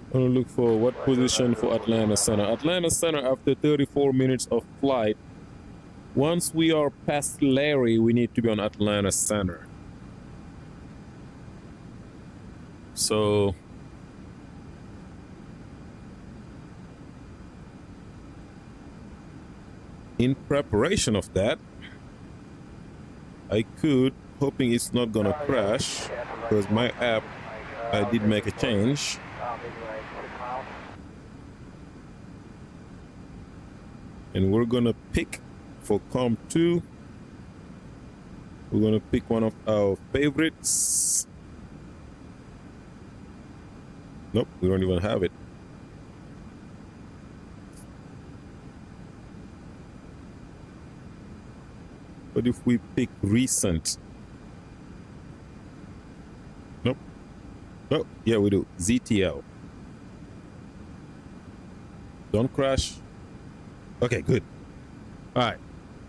I'm gonna look for what position for Atlanta Center. Atlanta Center, after 34 minutes of flight, Once we are past Larry, we need to be on Atlanta Center. So in preparation of that, I could, hoping it's not gonna crash, because my app, I did make a change. And we're gonna pick for COM 2. We're gonna pick one of our favorites. Nope, we don't even have it. But if we pick recent? Nope. Oh, yeah, we do. ZTL. Don't crash. Okay, good. All right.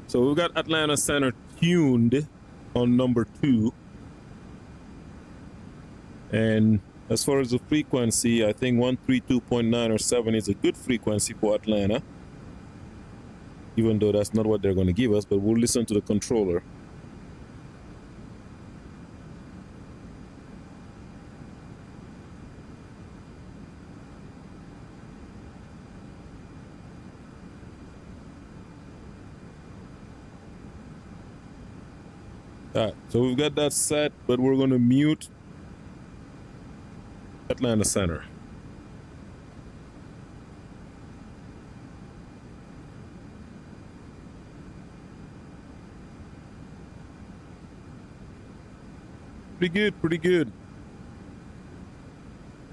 So we've got Atlanta Center tuned on number 2. And as far as the frequency, I think 132.9 or 7 is a good frequency for Atlanta. Even though that's not what they're going to give us, but we'll listen to the controller. All right, so we've got that set, but we're going to mute Atlanta Center. Pretty good, pretty good.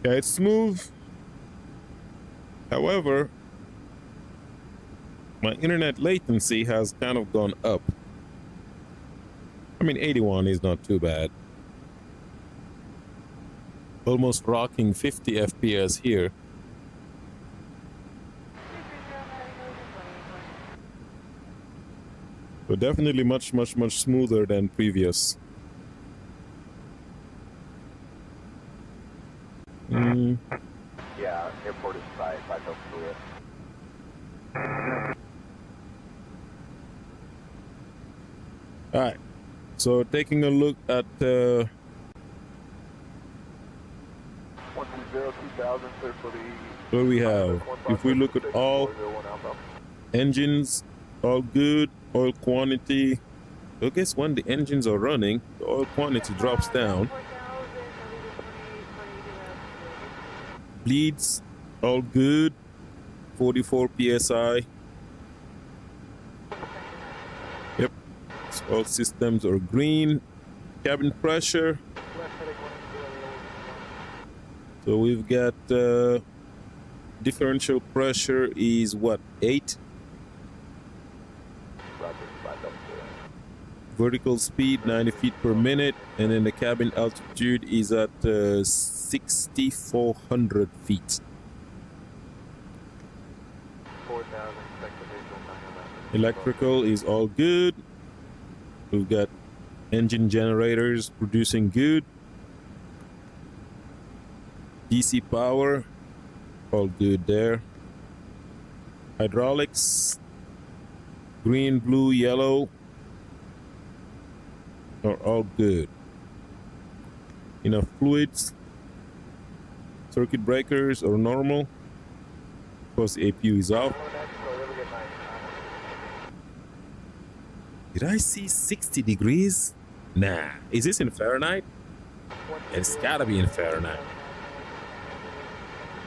Yeah, it's smooth. However, my internet latency has kind of gone up. I mean, 81 is not too bad. Almost rocking 50 FPS here. But definitely much smoother than previous. Yeah, airport is by South Korea. All right. So taking a look at 120-2000, clear for the... what we have. If we look at all engines, all good, oil quantity. I guess when the engines are running, the oil quantity drops down. Bleeds, all good, 44 psi. Yep, so all systems are green. Cabin pressure. So we've got differential pressure is what, 8? Vertical speed 90 feet per minute, and then the cabin altitude is at 6,400 feet. Electrical is all good. We've got engine generators producing good. DC power, all good there. Hydraulics, green, blue, yellow, are all good. Enough fluids. Circuit breakers are normal. Of course, the APU is off. Did I see 60 degrees? Nah. Is this in Fahrenheit? It's gotta be in Fahrenheit.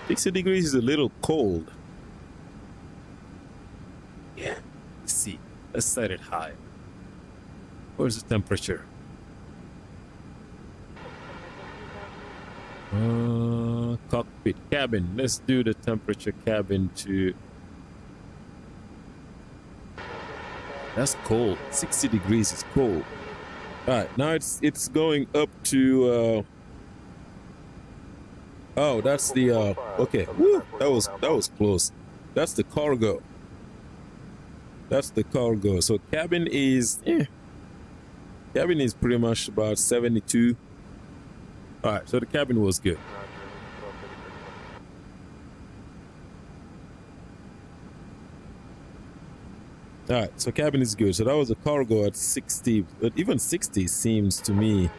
60 degrees is a little cold. Yeah. Let's see. Let's set it high. Where's the temperature? Cockpit, cabin. Let's do the temperature cabin to... That's cold. 60 degrees is cold. All right, now it's going up to... Oh, that's the... Okay, woo, that was close. That's the cargo. That's the cargo. So cabin is... Cabin is pretty much about 72. All right, so the cabin was good. All right, so cabin is good. So that was a cargo at 60, but even 60 seems to me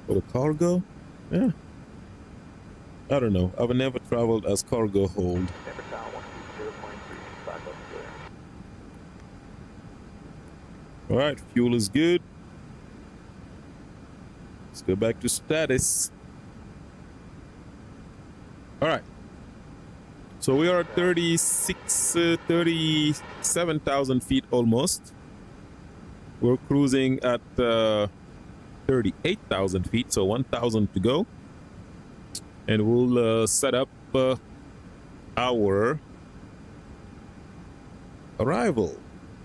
for the cargo. Yeah, I don't know. I've never traveled as cargo hold. All right, fuel is good. Let's go back to status. All right. So we are at 37,000 feet almost. We're cruising at 38,000 feet, so 1,000 to go. And we'll set up our arrival.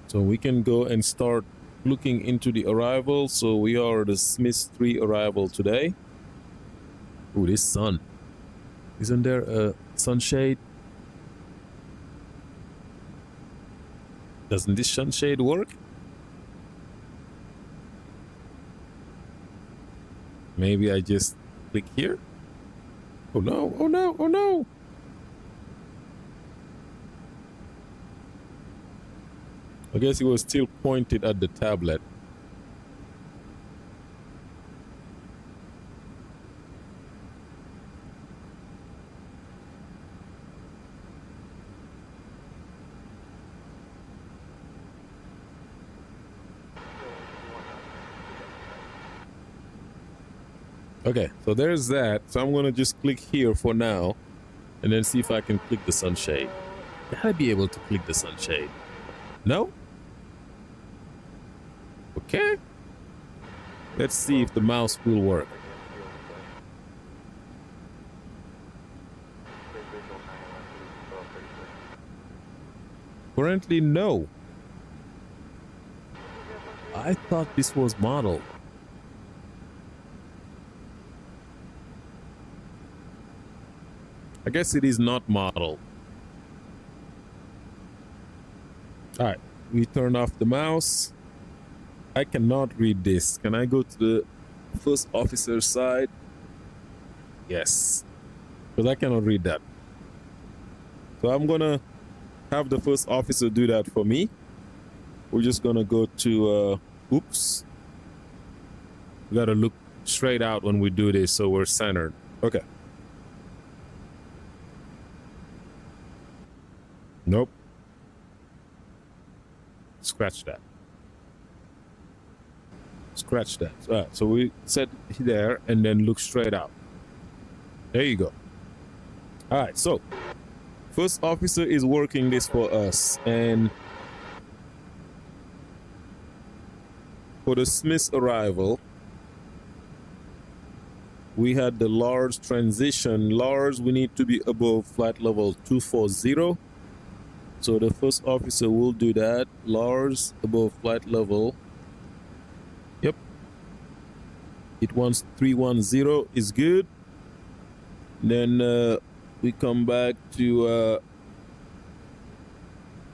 So we can go and start looking into the arrival. So we are the Smith 3 arrival today. Ooh, this sun. Isn't there a sunshade? Doesn't this sunshade work? Maybe I just click here. Oh no, oh no, oh no. I guess it was still pointed at the tablet. Okay, so there's that. So I'm gonna just click here for now and then see if I can click the sunshade. Gotta be able to click the sunshade. No? Okay. Let's see if the mouse will work. Currently, no. I thought this was modeled. I guess it is not modeled. All right, we turn off the mouse. I cannot read this. Can I go to the first officer side? Yes, because I cannot read that. So I'm gonna have the first officer do that for me. We're just gonna go to, oops. We gotta look straight out when we do this so we're centered. Okay. Nope. Scratch that. Scratch that. All right, so we set there and then look straight out. There you go. All right, so first officer is working this for us, and for the Smith arrival, we had the large transition. Large, we need to be above flight level 240. So the first officer will do that. Large above flight level. Yep. It wants 310 is good. Then we come back to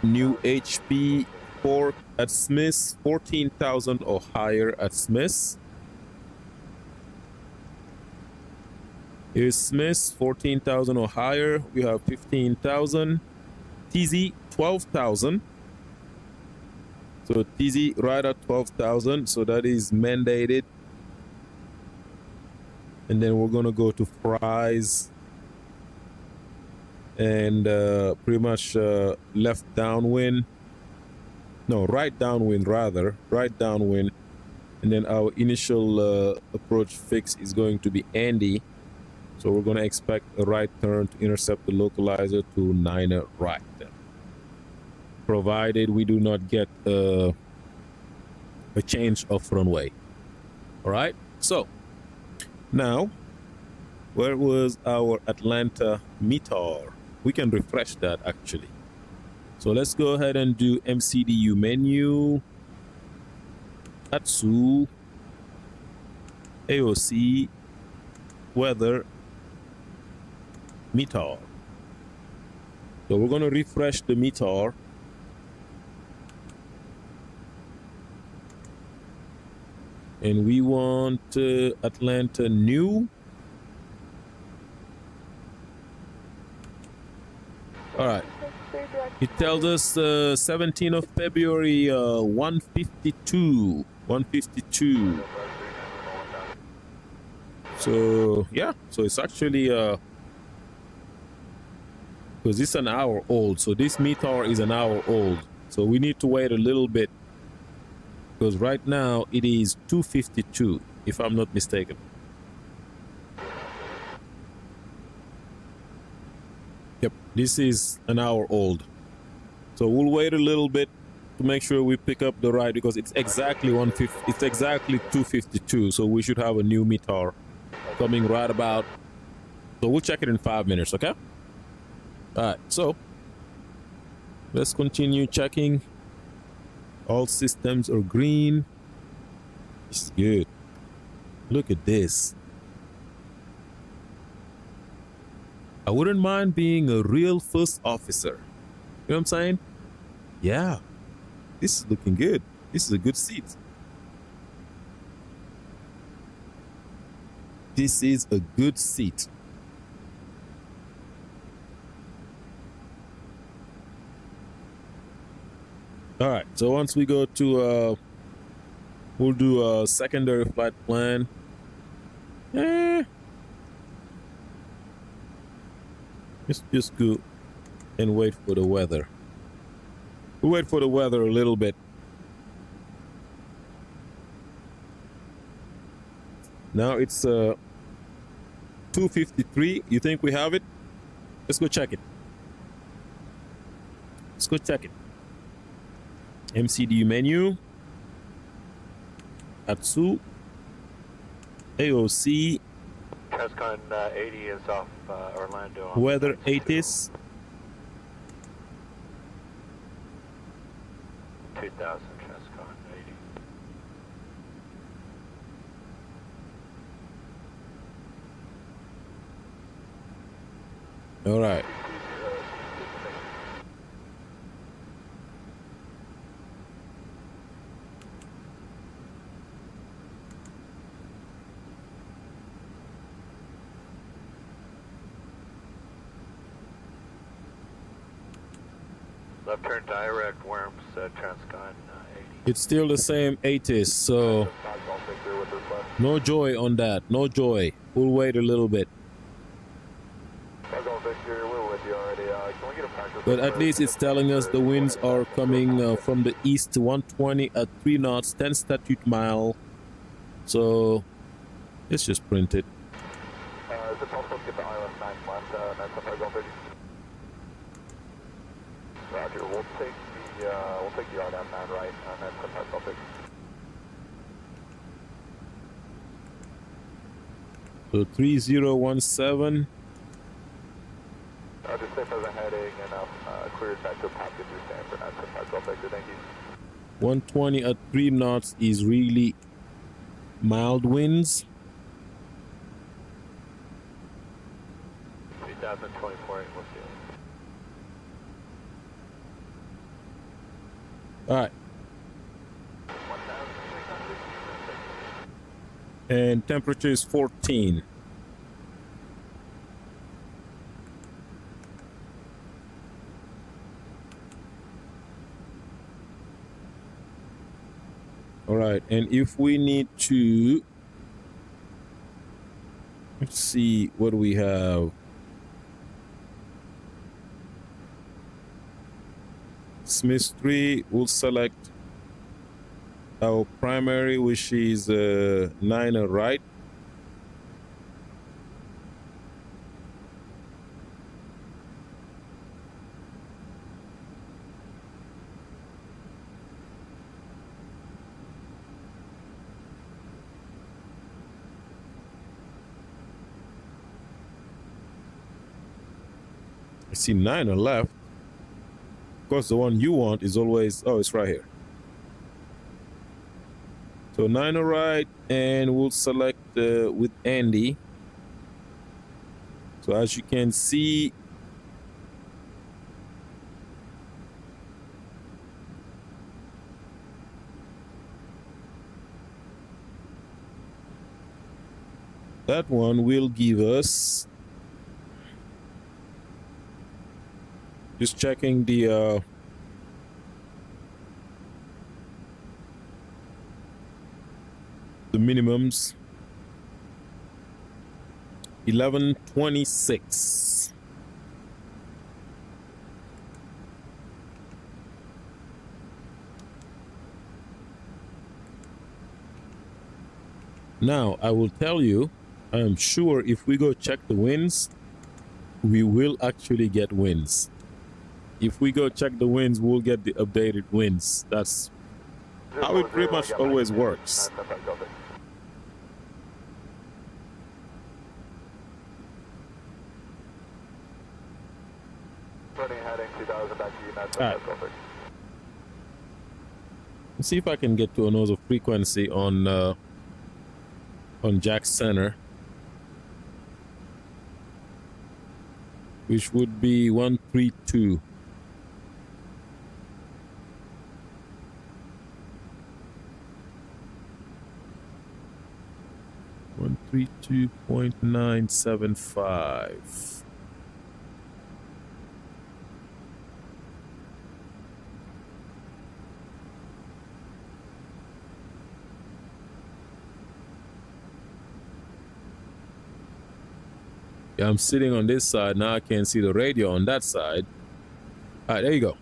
new HP port at Smith, 14,000 or higher at Smith. Here's Smith, 14,000 or higher. We have 15,000. TZ 12,000. So TZ right at 12,000. So that is mandated. And then we're gonna go to fries and pretty much left downwind. No, right downwind rather. Right downwind. And then our initial approach fix is going to be Andy. So we're gonna expect a right turn to intercept the localizer to 9 right. Provided we do not get a change of runway. All right, so now where was our Atlanta METAR? We can refresh that actually. So let's go ahead and do MCDU menu, Atsu, AOC, weather, METAR. So we're going to refresh the METAR. And we want Atlanta new. All right. It tells us 17th of February, 152. 152. So, yeah. So it's actually, because it's an hour old. So this meter is an hour old. So we need to wait a little bit. Because right now it is 252, if I'm not mistaken. Yep, this is an hour old. So we'll wait a little bit to make sure we pick up the ride, because it's exactly 150. It's exactly 252. So we should have a new meter coming right about. So we'll check it in 5 minutes, okay? All right, so let's continue checking. All systems are green. It's good. Look at this. I wouldn't mind being a real first officer. You know what I'm saying? Yeah. This is looking good. This is a good seat. This is a good seat. All right. So once we go to, we'll do a secondary flight plan. Let's just go and wait for the weather. We'll wait for the weather a little bit. Now it's 2:53. You think we have it? Let's go check it. Let's go check it. MCD menu. Atsu. AOC. Transcon 80 is off Orlando. Weather 80s. 2000 Transcon 80. All right. Left turn direct, Worms, Transcon 80. It's still the same 80s, so no joy on that. No joy. We'll wait a little bit. But at least it's telling us the winds are coming from the east to 120 at 3 knots, 10 statute mile. So let's just print it. Is it possible to get the ILS 9 left, 975 Roger, we'll take the RDAM 9 right, 975 Celtic. So 3017. Just stay for the heading and clear it back to packet through Stanford, 975 Celtic, thank you. 120 at 3 knots is really mild winds. 3024, we'll see. All right. And temperature is 14. All right. And if we need to, let's see, what do we have? Smith 3, we'll select our primary, which is 9 right. I see 9 left. Of course, the one you want is always, oh, it's right here. So 9 right, and we'll select with Andy. So as you can see, that one will give us Just checking the minimums. 1126. Now, I will tell you, I am sure if we go check the winds, we will actually get winds. If we go check the winds, we'll get the updated winds. That's how it pretty much always works. Alright. Let's see if I can get to a nozzle frequency on Jack Center, which would be 132. .975. Yeah, I'm sitting on this side now. I can't see the radio on that side. All right, there you go.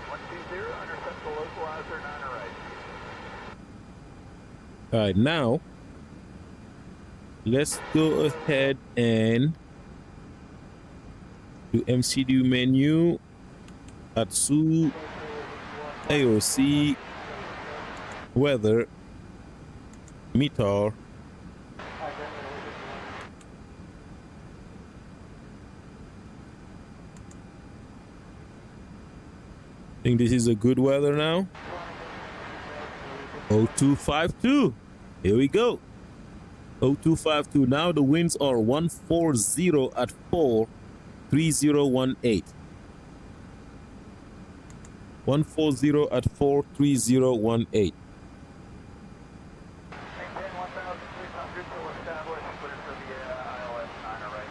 120, intercept the localizer, 9 right. All right, now let's go ahead and do MCD menu, ATSU, AOC, weather, METAR. Think this is a good weather now. 0252. Here we go. 0252. Now the winds are 140 at 43018. 140 at 43018. Maintain 1,300 to establish, clear for the ILS 9 right.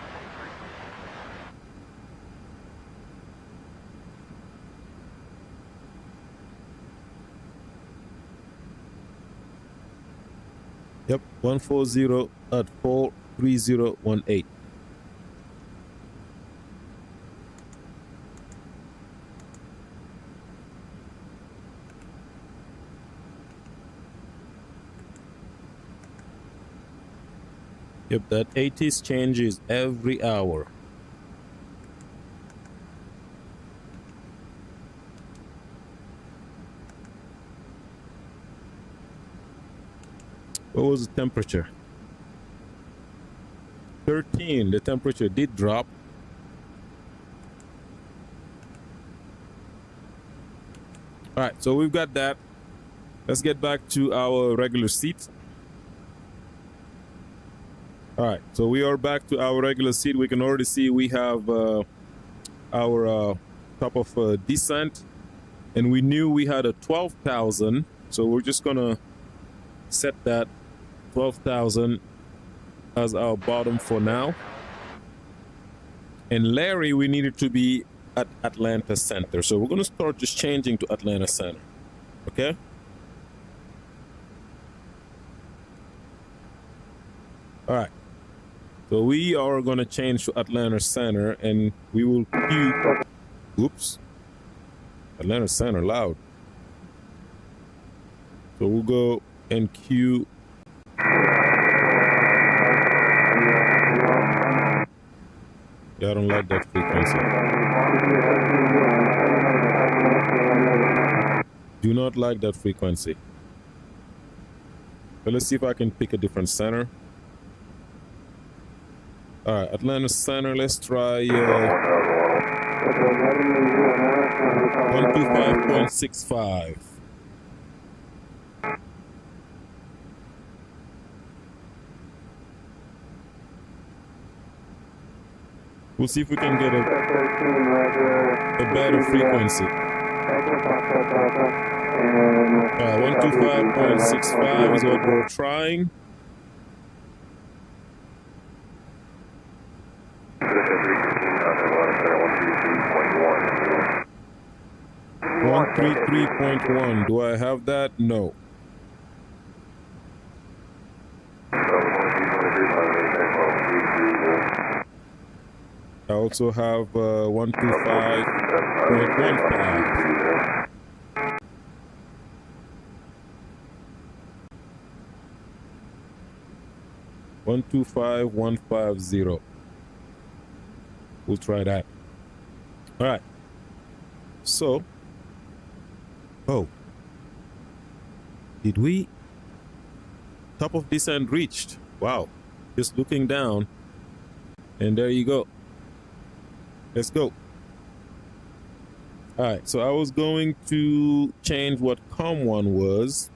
Yep, 140 at 43018. Yep, that 80s changes every hour. What was the temperature? 13. The temperature did drop. All right, so we've got that. Let's get back to our regular seat. All right, so we are back to our regular seat. We can already see we have our top of descent, and we knew we had a 12,000. So we're just gonna set that 12,000 as our bottom for now. And Larry, we needed to be at Atlanta Center. So we're gonna start just changing to Atlanta Center, okay? All right. So we are going to change to Atlanta Center, and we will queue. Oops. Atlanta Center, loud. So we'll go and queue. Yeah, I don't like that frequency. Do not like that frequency. But let's see if I can pick a different center. All right, Atlanta Center, let's try 125.65. We'll see if we can get a better frequency. 125.65 is what we're trying. 133.1. Do I have that? No. I also have 125.15. One 25150. We'll try that. All right. So, oh, did we? Top of descent reached. Wow. Just looking down, and there you go. Let's go. All right. So I was going to change what COM1 was.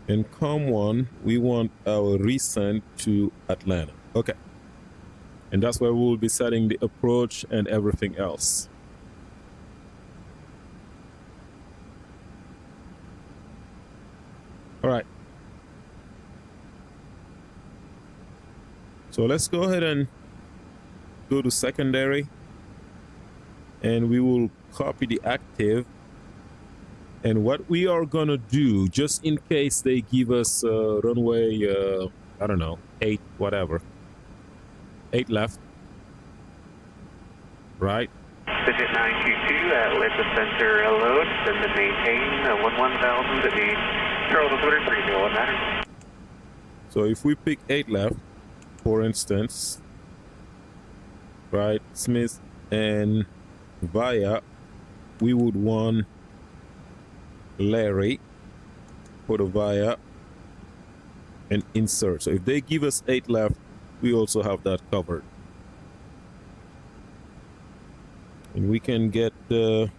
In COM1, we want our resend to Atlanta. Okay. And that's where we'll be setting the approach and everything else. All right. So let's go ahead and go to secondary. And we will copy the active. And what we are going to do, just in case they give us runway, I don't know, 8, whatever. 8 left. Right? Digit 922, let the center load, then to maintain 11,000 to be control the Twitter 301 matter. So if we pick 8 left, for instance, right, Smith and Via, we would want Larry for the Via and insert. So if they give us 8 left, we also have that covered. And we can get yep.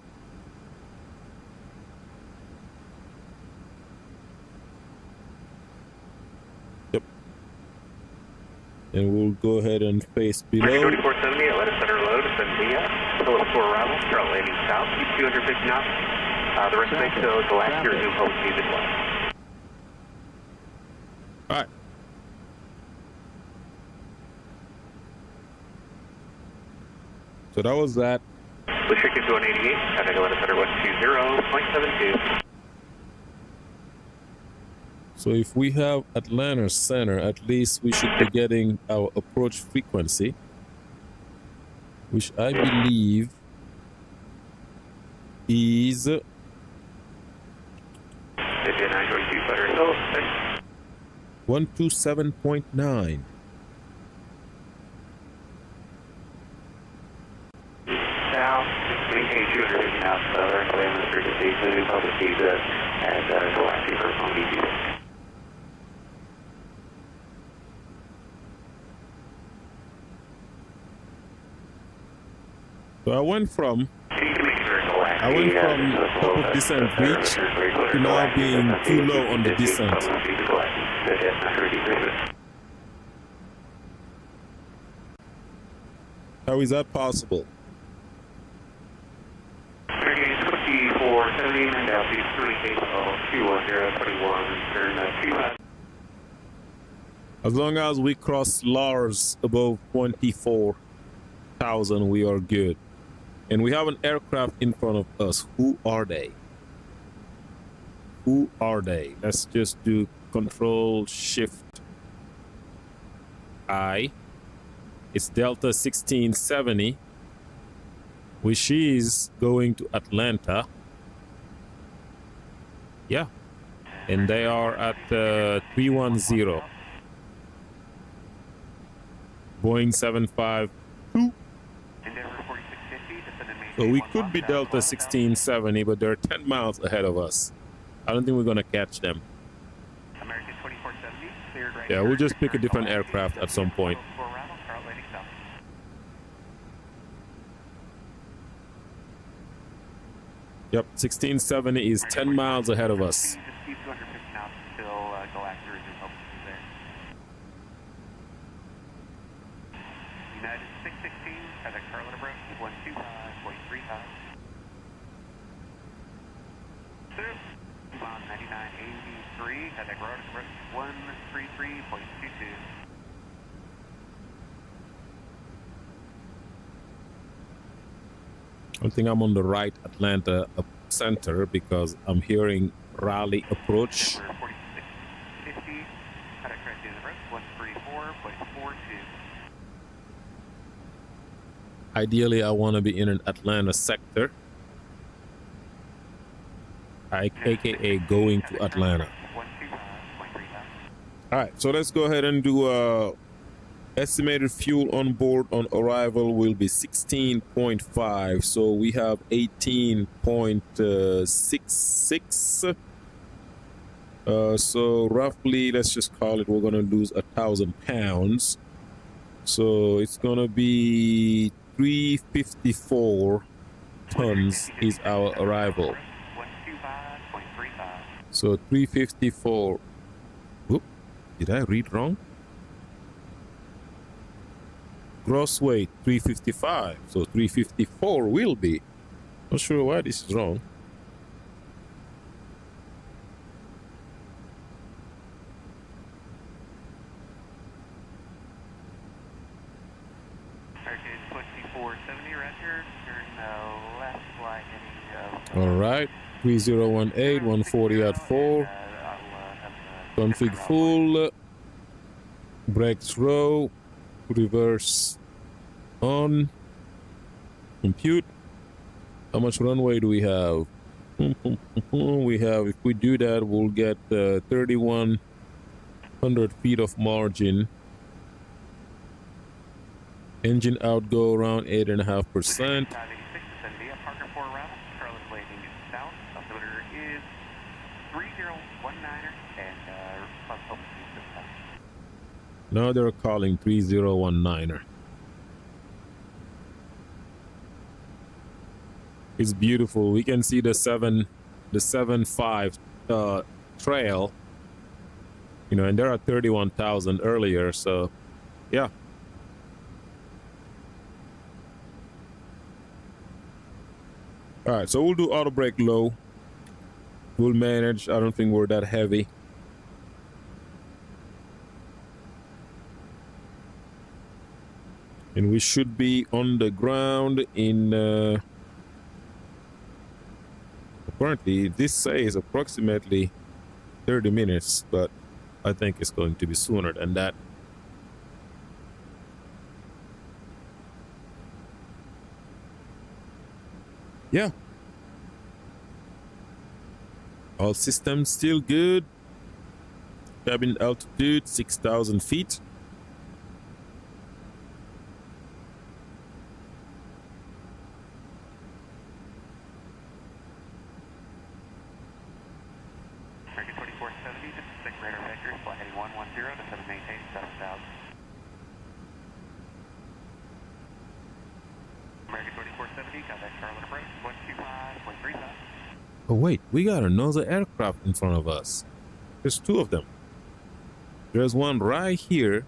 And we'll go ahead and face below. 2470, let us center load, send Via, Toliss for arrival, start landing south, keep 250 knots. The rest makes the last year zoom home speed as well. All right. So that was that. Restricted to 188, I'm going to let us center 120.72. So if we have Atlanta center, at least we should be getting our approach frequency, which I believe is 127.9. South, maintain 250 knots, rest of the frequency, so we probably see this as galactic or on BG. So I went from top of descent reach to now being too low on the descent. How is that possible? 2470 and altitude 210, As long as we cross Lars above 24,000, we are good. And we have an aircraft in front of us. Who are they? Who are they? Let's just do Control Shift I. It's Delta 1670, which is going to Atlanta. Yeah. And they are at 310. Boeing 752. So we could be Delta 1670, but they're 10 miles ahead of us. I don't think we're going to catch them. Yeah, we'll just pick a different aircraft at some point. Yep, 1670 is 10 miles ahead of us. United 616, at a Charlotte approach, 125.35. 9983, at a Charlotte approach, 133.22. I think I'm on the right Atlanta center because I'm hearing Raleigh approach. Number 4650, contact correct in the road, 134.42. Ideally, I want to be in an Atlanta sector, aka going to Atlanta. 125.35. All right, so let's go ahead and do estimated fuel on board on arrival will be 16.5. So we have 18.66. So roughly, let's just call it, we're going to lose 1,000 pounds. So it's going to be 354 tons is our arrival. 125.35. So 354. Whoop, did I read wrong? Gross weight 355. So 354 will be. Not sure why this is wrong. American 2470, Roger. Turn left, flight heading All right. 3018, 140 at 4. Config full. Brakes row. Reverse on. Compute. How much runway do we have? We have, if we do that, we'll get 3,100 feet of margin. Engine outgo around 8.5%. 586 vicinity at Parker 4 arrival. Charlotte landing south. Altimeter is 3019er and response altitude this time. Now they're calling 3019er. It's beautiful. We can see the 7.5 trail, you know, and they're at 31,000 earlier. So, yeah. All right, so we'll do auto brake low. We'll manage. I don't think we're that heavy. And we should be on the ground in apparently this says approximately 30 minutes, but I think it's going to be sooner than that. Yeah. All systems still good. Cabin altitude 6,000 feet. American 2470, this is Sick Radar Vector, flight heading 110 to 7 maintain 7,000. American 2470, contact Charlotte approach, 125.35. Oh wait, we got another aircraft in front of us. There's two of them. There's one right here,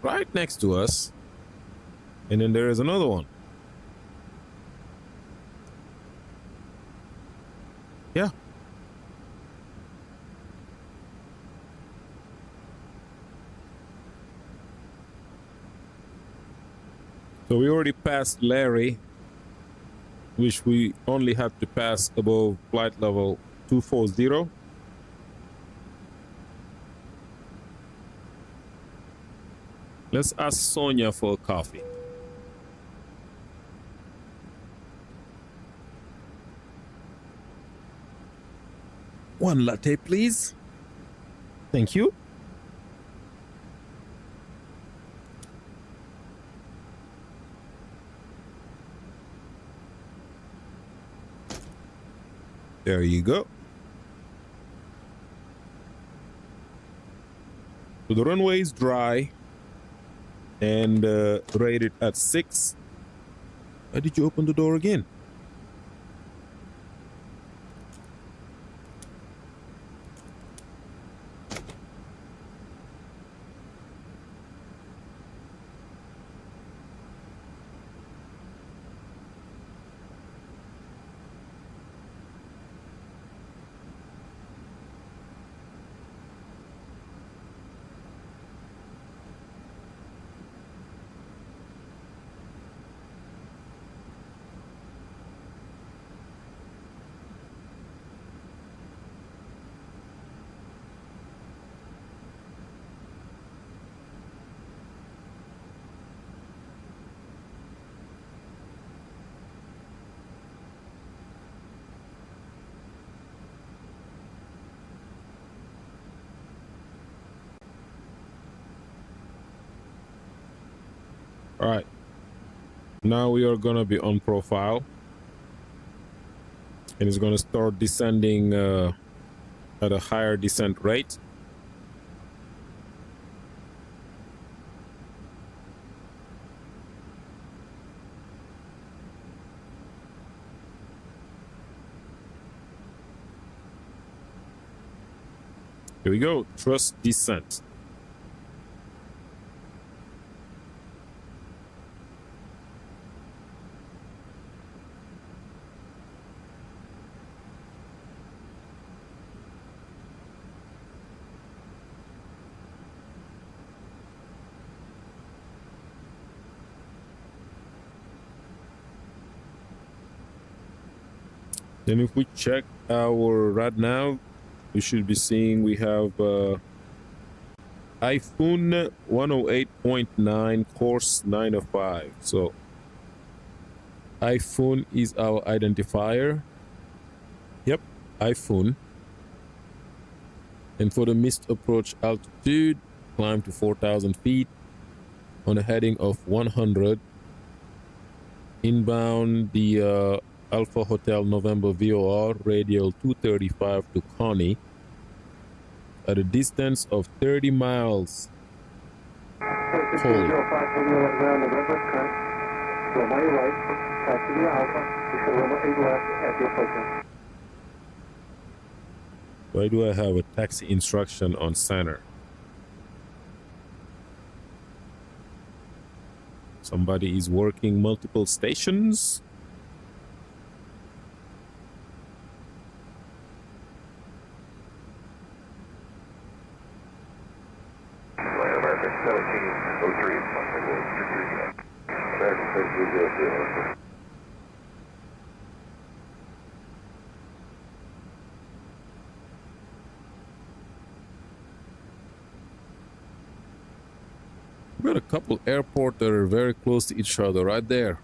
right next to us. And then there is another one. Yeah. So we already passed Larry, which we only have to pass above flight level 240. Let's ask Sonia for coffee. One latte, please. Thank you. There you go. So the runway is dry and rated at 6. Why did you open the door again? All right. Now we are going to be on profile. And it's going to start descending at a higher descent rate. Here we go. Thrust descent. Then if we check our right now, we should be seeing we have iPhone 108.9 course 905. So iPhone is our identifier. Yep, iPhone. And for the missed approach altitude, climb to 4,000 feet on a heading of 100. Inbound the Alpha Hotel November VOR radial 235 to Connie at a distance of 30 miles. Hold. Why do I have a taxi instruction on center? Somebody is working multiple stations. We've got a couple airports that are very close to each other right there.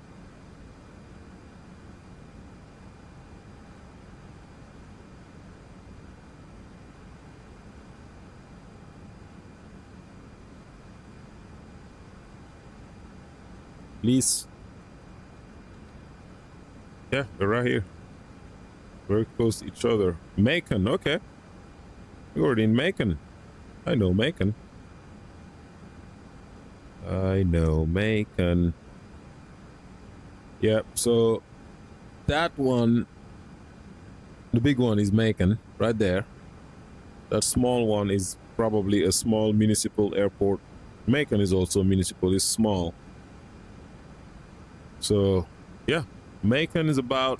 Please. Yeah, they're right here. Very close to each other. Macon, okay. We're already in Macon. I know Macon. I know Macon. Yep, so that one, the big one is Macon, right there. That small one is probably a small municipal airport. Macon is also municipal, it's small. So, yeah, Macon is about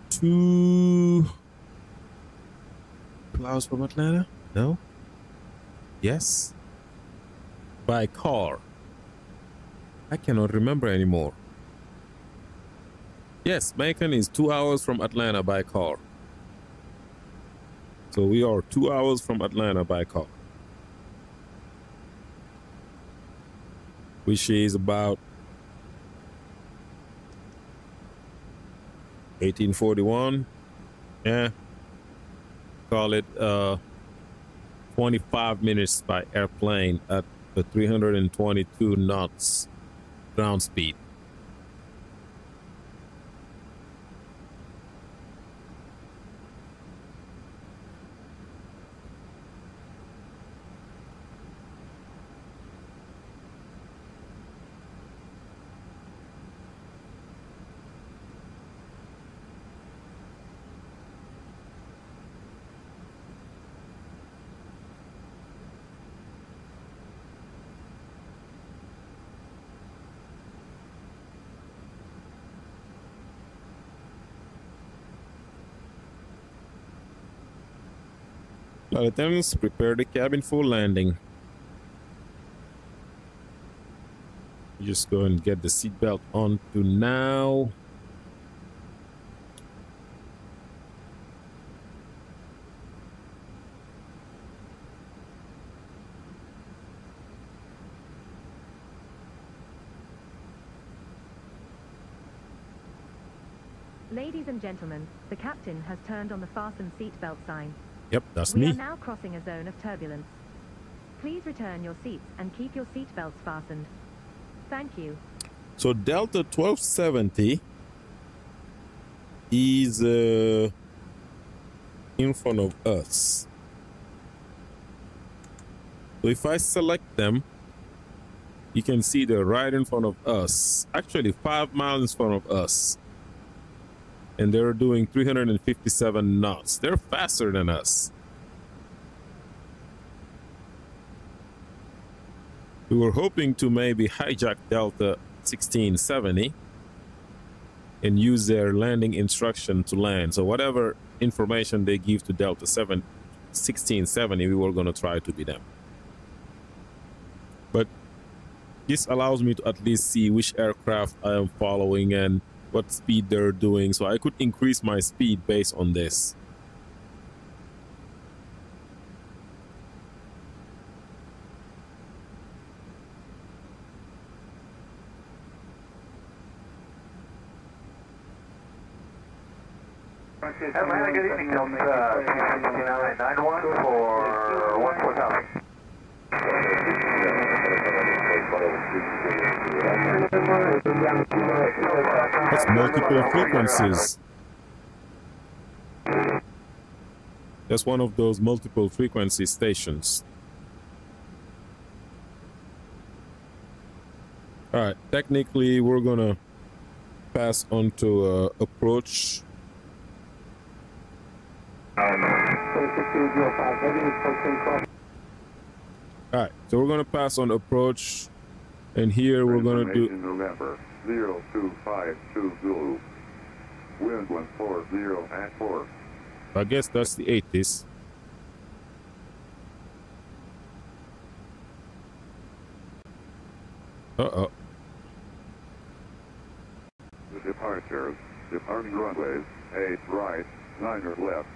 2 hours from Atlanta? No? Yes? By car. I cannot remember anymore. Yes, Macon is 2 hours from Atlanta by car. So we are 2 hours from Atlanta by car. Which is about 1841. Yeah. Call it 25 minutes by airplane at the 322 knots ground speed. Flight attendants, prepare the cabin for landing. Just go and get the seatbelt onto now. Ladies and gentlemen, the captain has turned on the fasten seatbelt sign. Yep, that's We me. are now crossing a zone of turbulence. Please return your seats and keep your seat belts fastened. Thank you. So Delta 1270 is in front of us. So if I select them, you can see they're right in front of us. Actually, 5 miles in front of us. And they're doing 357 knots. They're faster than us. We were hoping to maybe hijack Delta 1670 and use their landing instruction to land. So whatever information they give to Delta 1670, we were going to try to be them. But this allows me to at least see which aircraft I am following and what speed they're doing. So I could increase my speed based on this. Atlanta, good evening. Delta 330-900 for 14,000. That's multiple frequencies. That's one of those multiple frequency stations. All right, technically we're gonna pass on to approach. All right, so we're gonna pass on approach, and here we're gonna do November 0252 Zulu. Wind 140 at 4. I guess that's the 80s. Uh-oh. Departures. Departing runways 8 right, 9 left.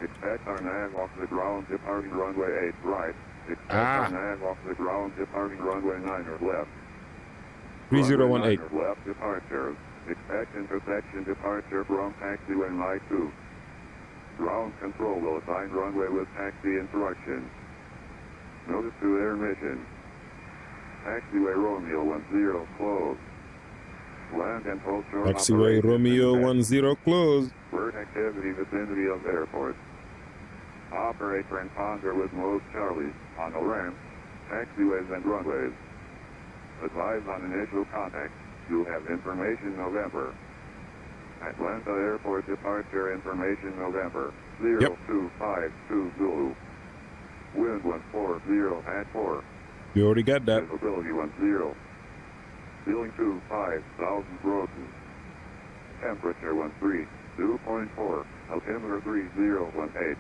Expect our nav off the ground departing runway 8 right. Expect our nav off the ground departing runway 9 left. 3018. Left departures. Expect intersection departure from taxiway line 2. Ground control will assign runway with taxi instructions. Notice to air mission. Taxiway Romeo 10 closed. Land and hold short Taxiway Romeo 10 closed. Bird activity vicinity of airport. Operate transponder with mode Charlie on the ramp, taxiways and runways. Advise on initial contact. You'll have information November. Atlanta Airport departure information November 0252 Zulu. Wind 140 at 4. You already got that. Visibility 10. Ceiling 25,000 Broken. Temperature 13.2.4. Altimeter 3018.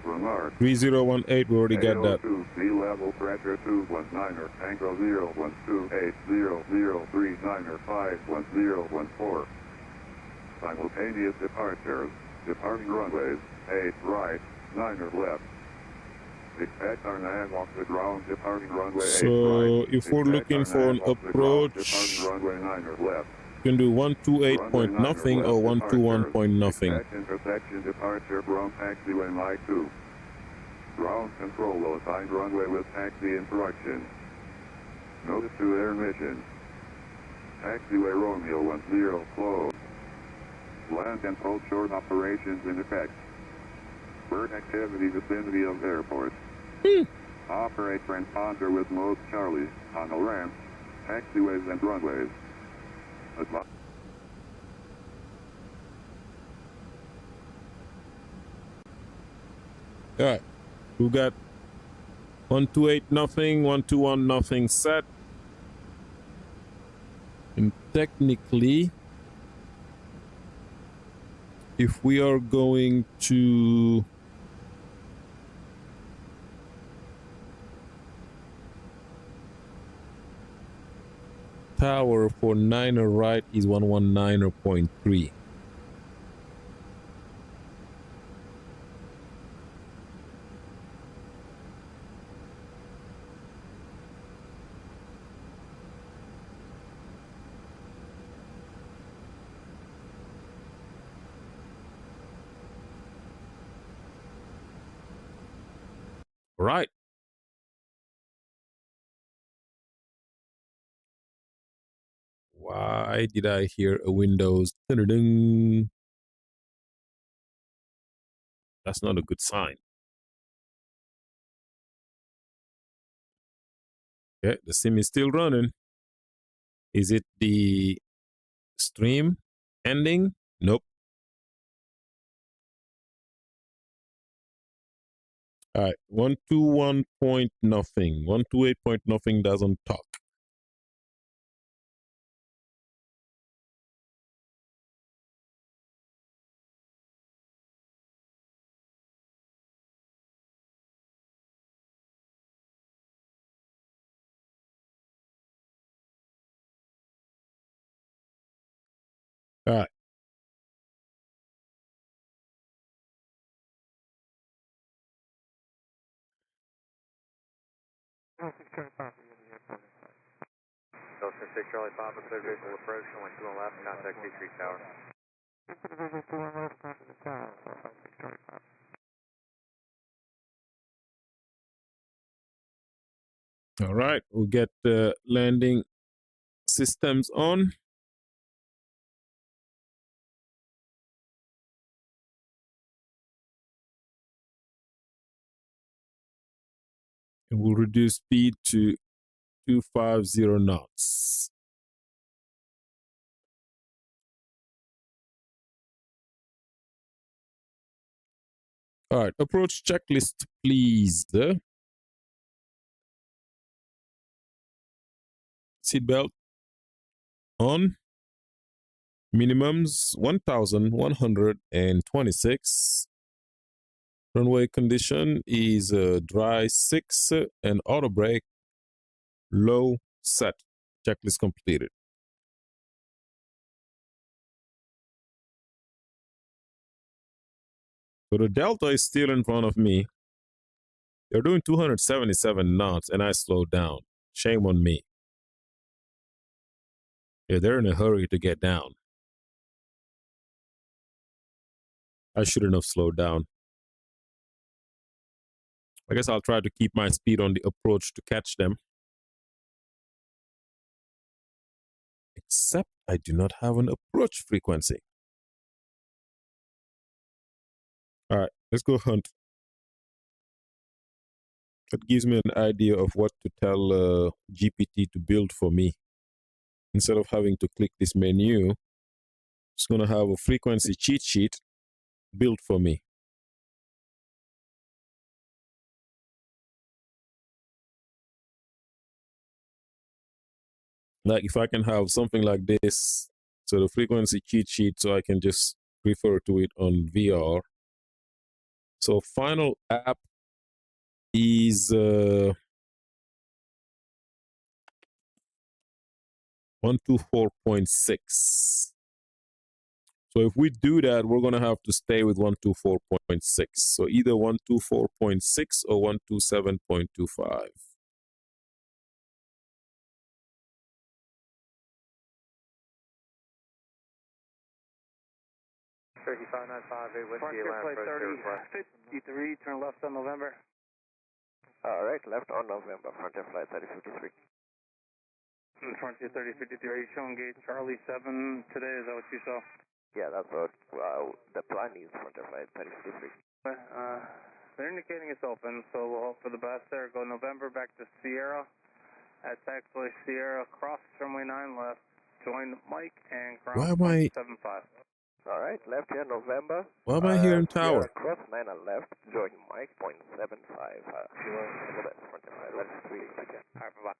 Remark. 3018, we already got that. Sea level pressure 219er. Tango 0128003 51014. Simultaneous departures. Departing runways 8 right, 9 left. Expect our nav off the ground departing runway 8 So right. if we're looking for an approach, departing runway 9 left. you can do 128 point nothing or 121 point nothing. Expect intersection departure from taxiway line 2. Ground control will assign runway with taxi instructions. Notice to air mission. Taxiway Romeo 10 closed. Land and hold short operations in effect. Bird activity vicinity of airport. Operate transponder with mode Charlie on the ramp, taxiways and runways. All right, we got 128 nothing, 121 nothing set. And technically, if we are going to tower for 9er right is 119.3. Right. Why did I hear a Windows? Dun-dun-dun. That's not a good sign. Okay, the sim is still running. Is it the stream ending? Nope. All right, 121 point nothing. 128 point nothing doesn't talk. All right. Delta 6 Charlie Papa, clear visual approach, runway 2 left, contact D3 tower. All right, we'll get the landing systems on. And we'll reduce speed to 250 knots. All right, approach checklist, please. Seatbelt on. Minimums 1,126. Runway condition is dry 6 and auto brake low set. Checklist completed. So the Delta is still in front of me. They're doing 277 knots and I slowed down. Shame on me. Yeah, they're in a hurry to get down. I shouldn't have slowed down. I guess I'll try to keep my speed on the approach to catch them. Except I do not have an approach frequency. All right, let's go hunt. That gives me an idea of what to tell GPT to build for me. Instead of having to click this menu, it's going to have a frequency cheat sheet built for me. Like if I can have something like this, so the frequency cheat sheet, so I can just refer to it on VR. So final app is 124.6. So if we do that, we're going to have to stay with 124.6. So either 124.6 or 127.25. 35958 with the land approach 53, turn left on November. Alright, left on November, Frontier Flight 3053. Frontier 3053, are you showing gate Charlie 7 today? Is that what you saw? Yeah, that's what the plan is, Frontier Flight 3053. They're indicating it's open, so we'll hope for the best there. Go November back to Sierra. At taxiway Sierra, cross runway 9 left. Join Mike and ground 75. Alright, left here, November. Why am I hearing tower? Cross 9 and left, join Mike, 0.75. Frontier Flight 3053 again. Alright, bye-bye.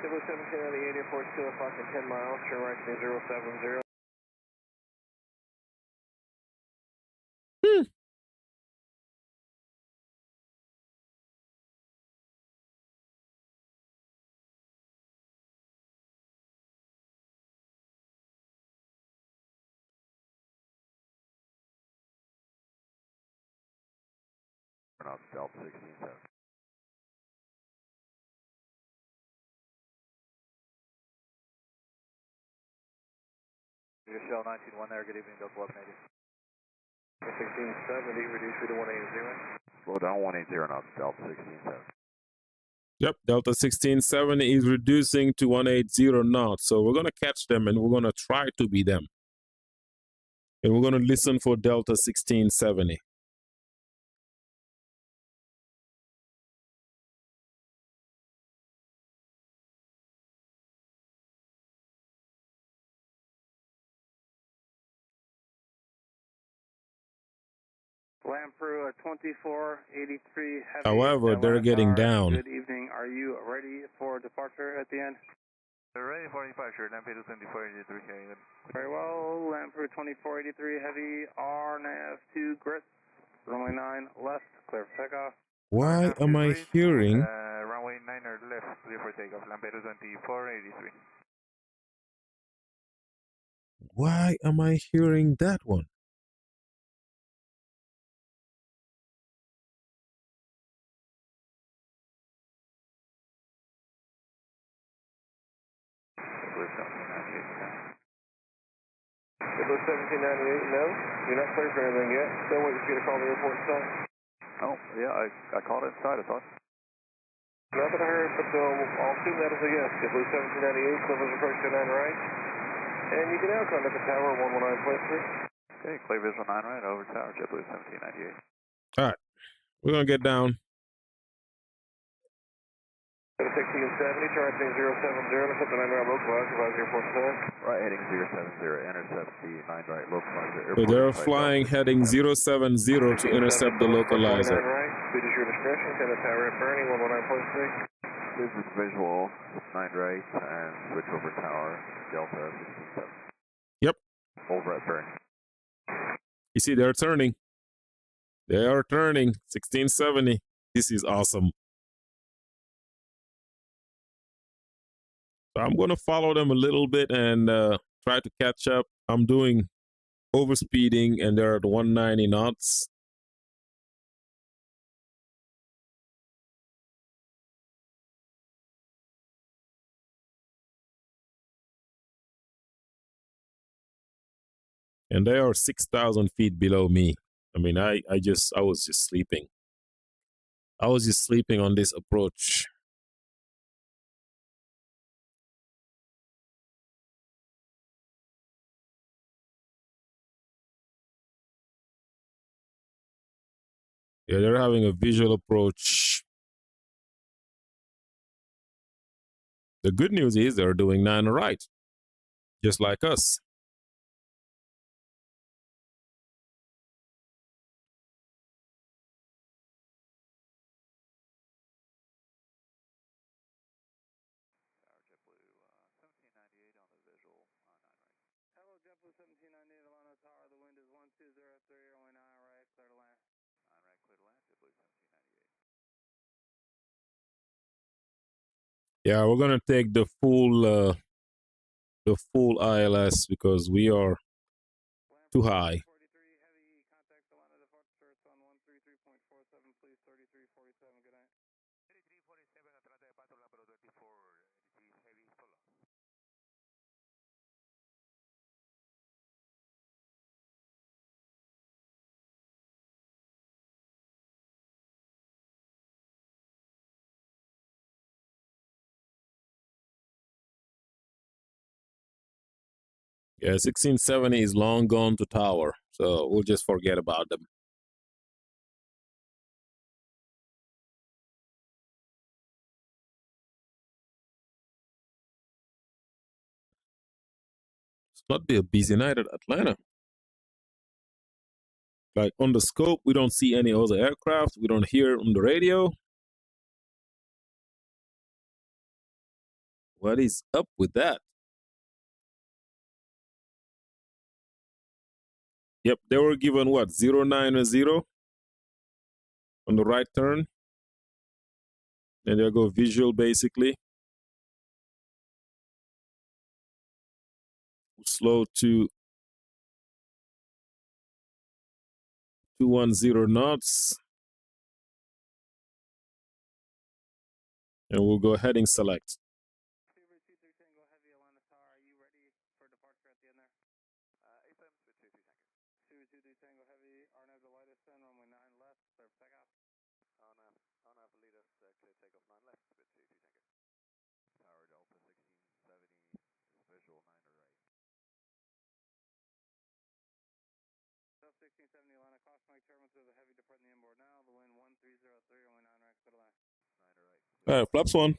707 Charlie 8 Airport, 2 o'clock and 10 miles, turn right to 070. Turn off Delta 167. Your shell 191 there, good evening, Delta 1180. 1670, reduce you to 180. Slow down 180 knots, Delta 167. Yep, Delta 1670 is reducing to 180 knots. So we're going to catch them and we're going to try to be them. And we're going to listen for Delta 1670. Lamprey 2483 Heavy. However, they're getting down. Good evening. Are you ready for departure at the end? We're ready for departure. Lamprey 2483. Very well. Lamprey 2483 Heavy. RNAV 2 Grist. Runway 9 left. Clear for takeoff. Why am I hearing? Runway 9 left. Clear for takeoff. Lamprey 2483. Why am I hearing that one? It was 1798, no. You're not clear for anything yet. Still waiting for you to call the airport inside. Oh, yeah, I called it inside, I thought. Nothing I heard, but I'll assume that is a yes. It was 1798, Clippers approach to 9 right. And you can now contact the tower 119.3. Okay, clear visual 9 right, over tower, JetBlue 1798. All right, we're going to get down. 1670, try heading 070, intercept the 9 right localizer, advise airport inside. Right heading 070, intercept the 9 right localizer. So they're flying heading 070 to intercept the localizer. 9 right, speed is your discretion, send the tower at Bernie 119.3. This is visual 9 right and switch over tower, Delta 167. Yep. Over at Bernie. You see, they're turning. They are turning 1670. This is awesome. So I'm going to follow them a little bit and try to catch up. I'm doing overspeeding and they're at 190 knots. And they are 6,000 feet below me. I mean, I was just sleeping. I was just sleeping on this approach. Yeah, they're having a visual approach. The good news is they're doing 9 right, just like us. JetBlue 1798 on the visual 9 right. Hello, JetBlue 1798, Alano Tower. The wind is 1203, runway 9 right, clear to land. 9 right, clear to land, JetBlue 1798. Yeah, we're gonna take the full ILS because we are too high. 43 heavy, contact Atlanta departure. It's on 133.47, please. 3347. Good night. 3347 Atlanta departure, Lamprey 24 heavy, follow. Yeah, 1670 is long gone to tower, so we'll just forget about them. It's not be a busy night at Atlanta. Like on the scope, we don't see any other aircraft. We don't hear on the radio. What is up with that? Yep, they were given what, 090 on the right turn. And they'll go visual basically. Slow to 210 knots. And we'll go heading select. Super 23 Tango Heavy, Atlanta Tower. Are you ready for departure at the end there? ASM, switch 23 Tango. Super 23 Tango Heavy, RNAV the lightest in, runway 9 left, clear for takeoff. On lead us, clear takeoff 9 left, switch Mike Sherman to the heavy departing the inboard now. The wind 1303, runway 9 right, clear to land. 9 right. All right, flaps one.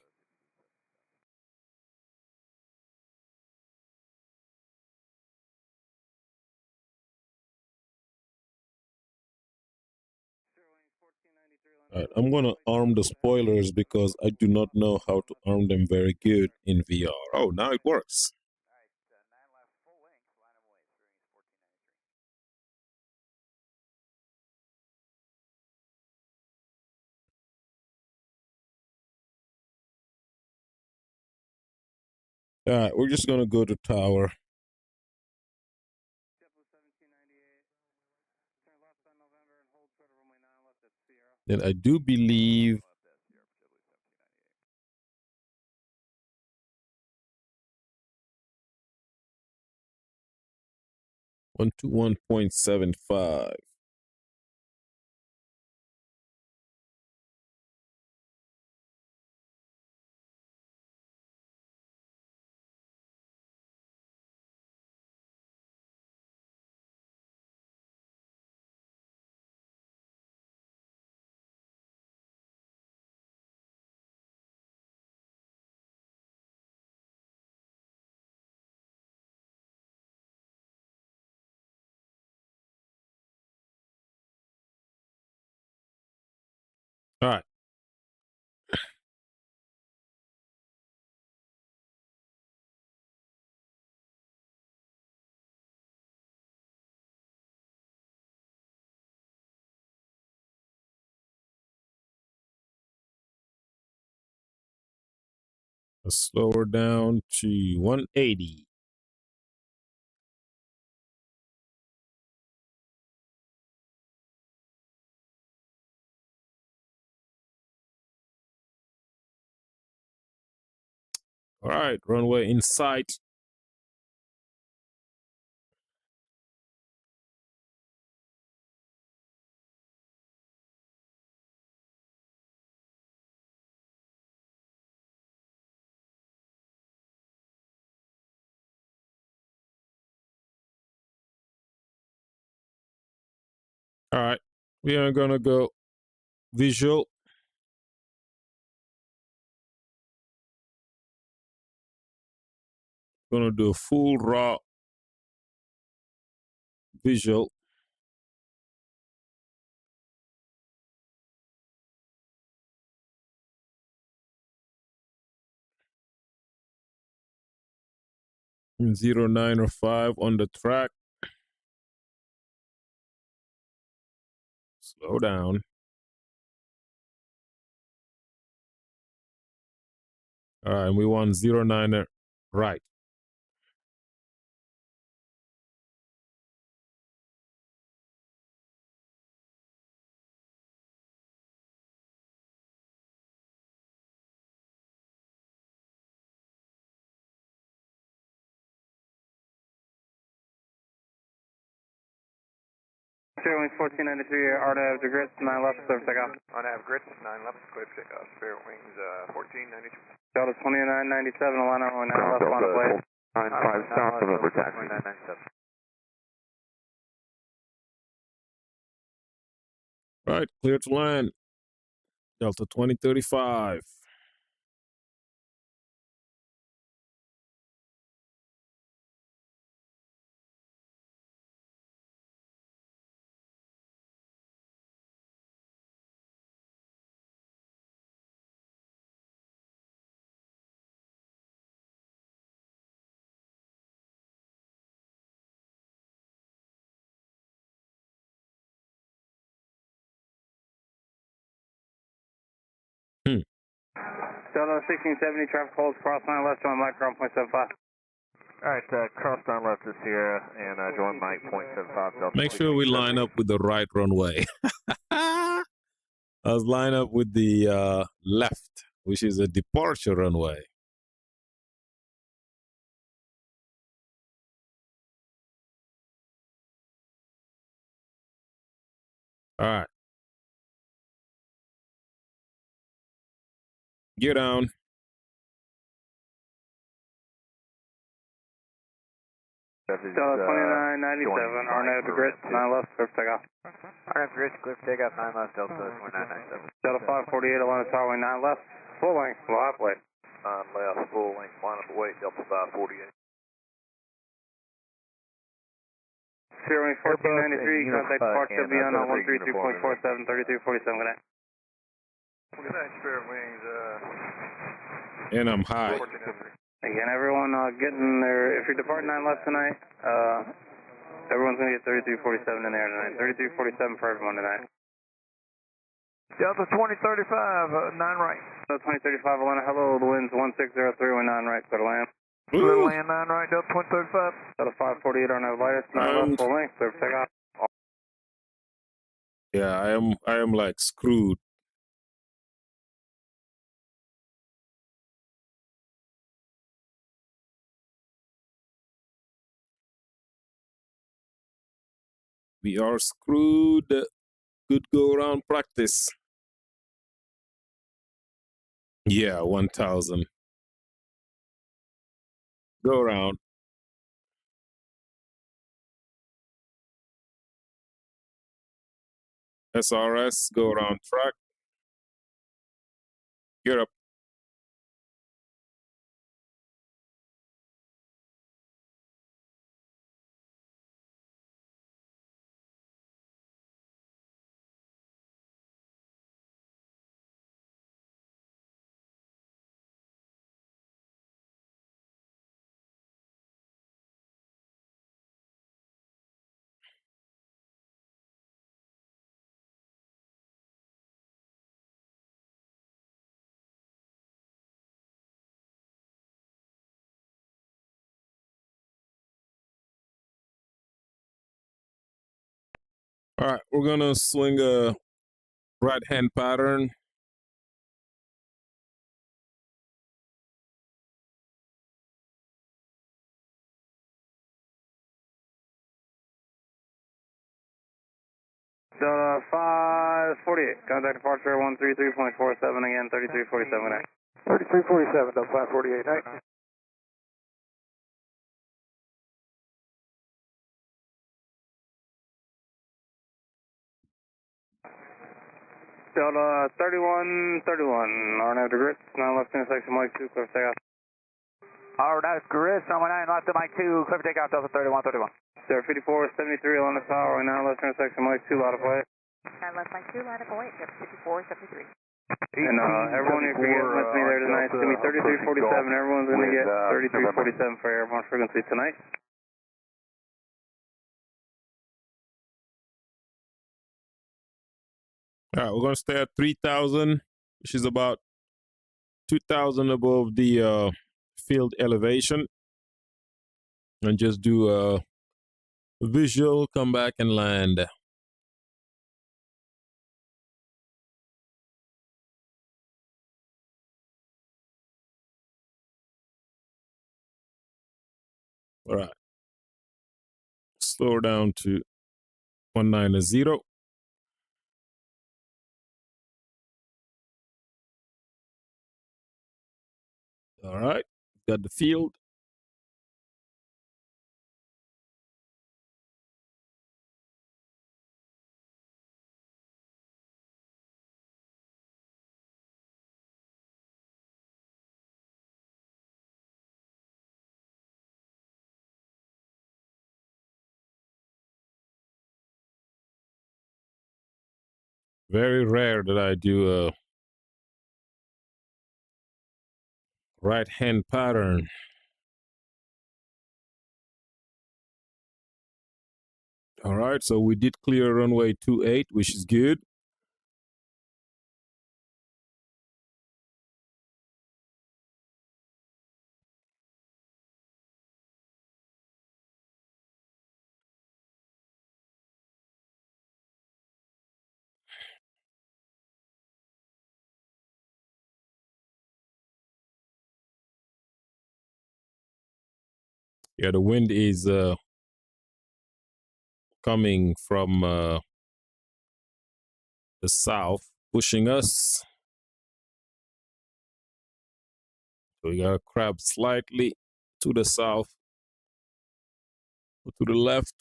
All right, I'm going to arm the spoilers because I do not know how to arm them very good in VR. Oh, now it works. All right, 9 left, full length, line of way, steering is 1493. All right, we're just going to go to tower. Then I do believe Left at Sierra, Toliss 1798. 121.75. All right. Let's slow her down to 180. All right, runway in sight. All right, we are going to go visual. Going to do a full raw visual. In 0905 on the track. Slow down. All right, we want 09er right. Wings 1493, RNAV to grits, 9 left, clear for takeoff. RNAV grits, 9 left, clear for takeoff. Spirit wings 1493. Delta 2997, align runway 9 left, line of way. 95 south, November taxi. 2997. All right, clear to land. Delta 2035. Delta 1670, traffic holds, cross line left, join Mike, ground 0.75. Alright, cross down left to Sierra and join Mike 0.75. Delta. Make sure we line up with the right runway. Let's line up with the left, which is a departure runway. All right. Get down. Delta 2997, RNAV to grid, 9 left, clear for takeoff. RNAV to grid, clear for takeoff, 9 left, Delta 2997. Delta 548, Atlanta Tower, 9 left, full length, low half weight. 9 left, full length, line up weight, Delta 548. Sierra Wing 1493, contact departure beyond 133.47, 3347, good night. Good night, Spirit Wings. And I'm high. Again, everyone getting their, if you're departing 9 left tonight, everyone's going to get 3347 in there tonight. 3347 for everyone tonight. Delta 2035, 9 right. Delta 2035, Atlanta, hello, the wind's 1603, wind 9 right, clear to land. Clear to land, 9 right, Delta 2035. Delta 548, RNAV lightest, 9 left, full length, clear for takeoff. Yeah, I am like screwed. We are screwed. Good go around practice. Yeah, 1000. Go around. SRS, go around track. Get up. All right, we're gonna swing a right hand pattern. Delta 548, contact departure 133.47, again, 3347, good night. 3347, Delta 548, night. Delta 3131, RNAV to grid, 9 left intersection, Mike 2, clear for takeoff. RNAV grid, 9 left to Mike 2, clear for takeoff, Delta 3131. Sierra 5473, Atlanta Tower, 9 left intersection, Mike 2, lot of play. 9 left, Mike 2, line up away, 5473. And everyone, if you're getting with me there tonight, it's going to be 3347, everyone's going to get 3347 for airborne frequency tonight. All right, we're gonna stay at 3000, which is about 2000 above the field elevation, and just do a visual, come back and land. All right, slow down to 190. All right, got the field. Very rare that I do a right hand pattern. All right, so we did clear runway 28, which is good. Yeah, the wind is coming from the south, pushing us. So we got to crab slightly to the south. Go to the left.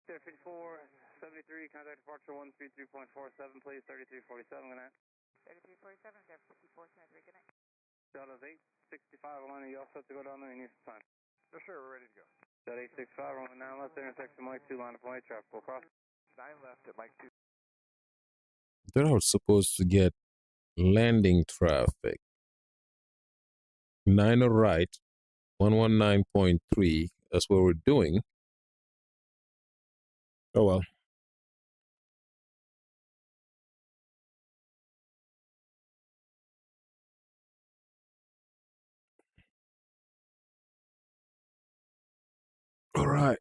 54, 73, contact departure 133.47, please, 3347, good night. 3347, 54, good night. Delta's 865, Alana, you all set to go down there? You need some time. For sure, we're ready to go. Delta 865, runway 9 left, intersection Mike 2, line up and wait, traffic will cross. 9 left at Mike 2. They're supposed to get landing traffic. 9 right, 119.3. That's what we're doing. Oh well. All right.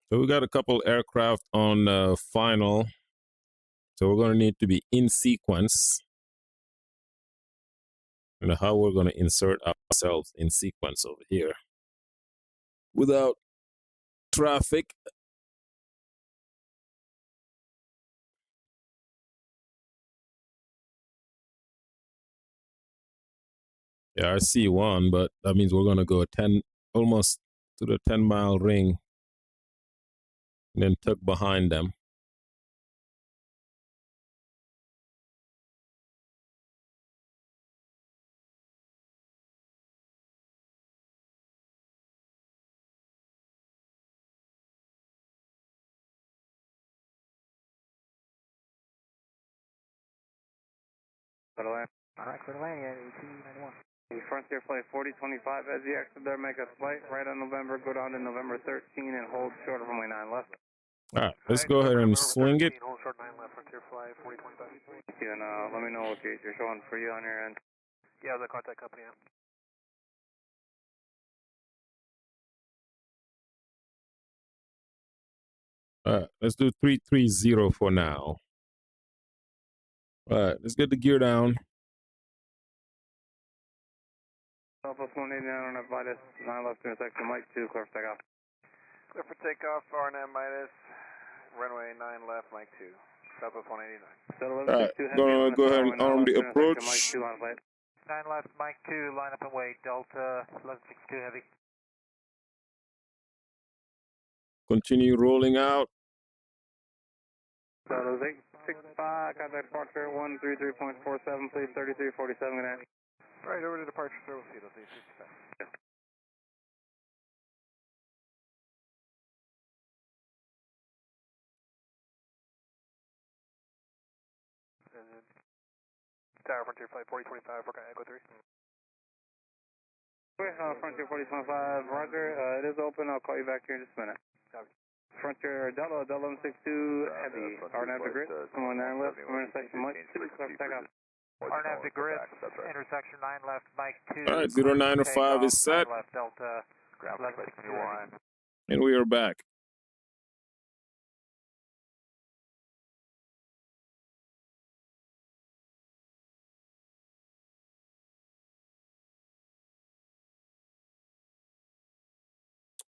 So we got a couple aircraft on final. So we're going to need to be in sequence. You know how we're going to insert ourselves in sequence over here without traffic. Yeah, I see one, but that means we're going to go 10, almost to the 10-mile ring, and then tuck behind them. Alright, clear to land, yeah, 1891. The Frontier Flight 4025 as the exit there, make a flight right on November, go down to November 13 and hold short of runway 9 left. All right, let's go ahead and swing it. Hold short 9 left, Frontier Flight 4025. Thank you, and let me know what gauge you're showing for you on your end. Yeah, the contact company. All right, let's do 330 for now. All right, let's get the gear down. Southwest 189 on that Vitus, 9 left intersection, Mike 2, clear for takeoff. Clear for takeoff, RNM minus, runway 9 left, Mike 2. Southwest 189. All right, gonna go ahead and arm the approach. Mike 2 on flight. 9 left, Mike 2, line up and wait, Delta 1162 heavy. Continue rolling out. Delta's 865, contact departure 133.47, please, 3347, good night. Right, over to departure, sir, we'll see you, Delta 865. Yeah. And then, Tower Frontier Flight 4025, we're going to Echo 3. Okay, Frontier 4025, roger, it is open, I'll call you back here in just a minute. Copy. Frontier Delta 1162 heavy, RNAV to grid, 19 left, intersection Mike 2, clear for takeoff. RNAV to grid, intersection 9 left, Mike 2. All right, 0905 is set. 9 left, Delta 1161. And we are back.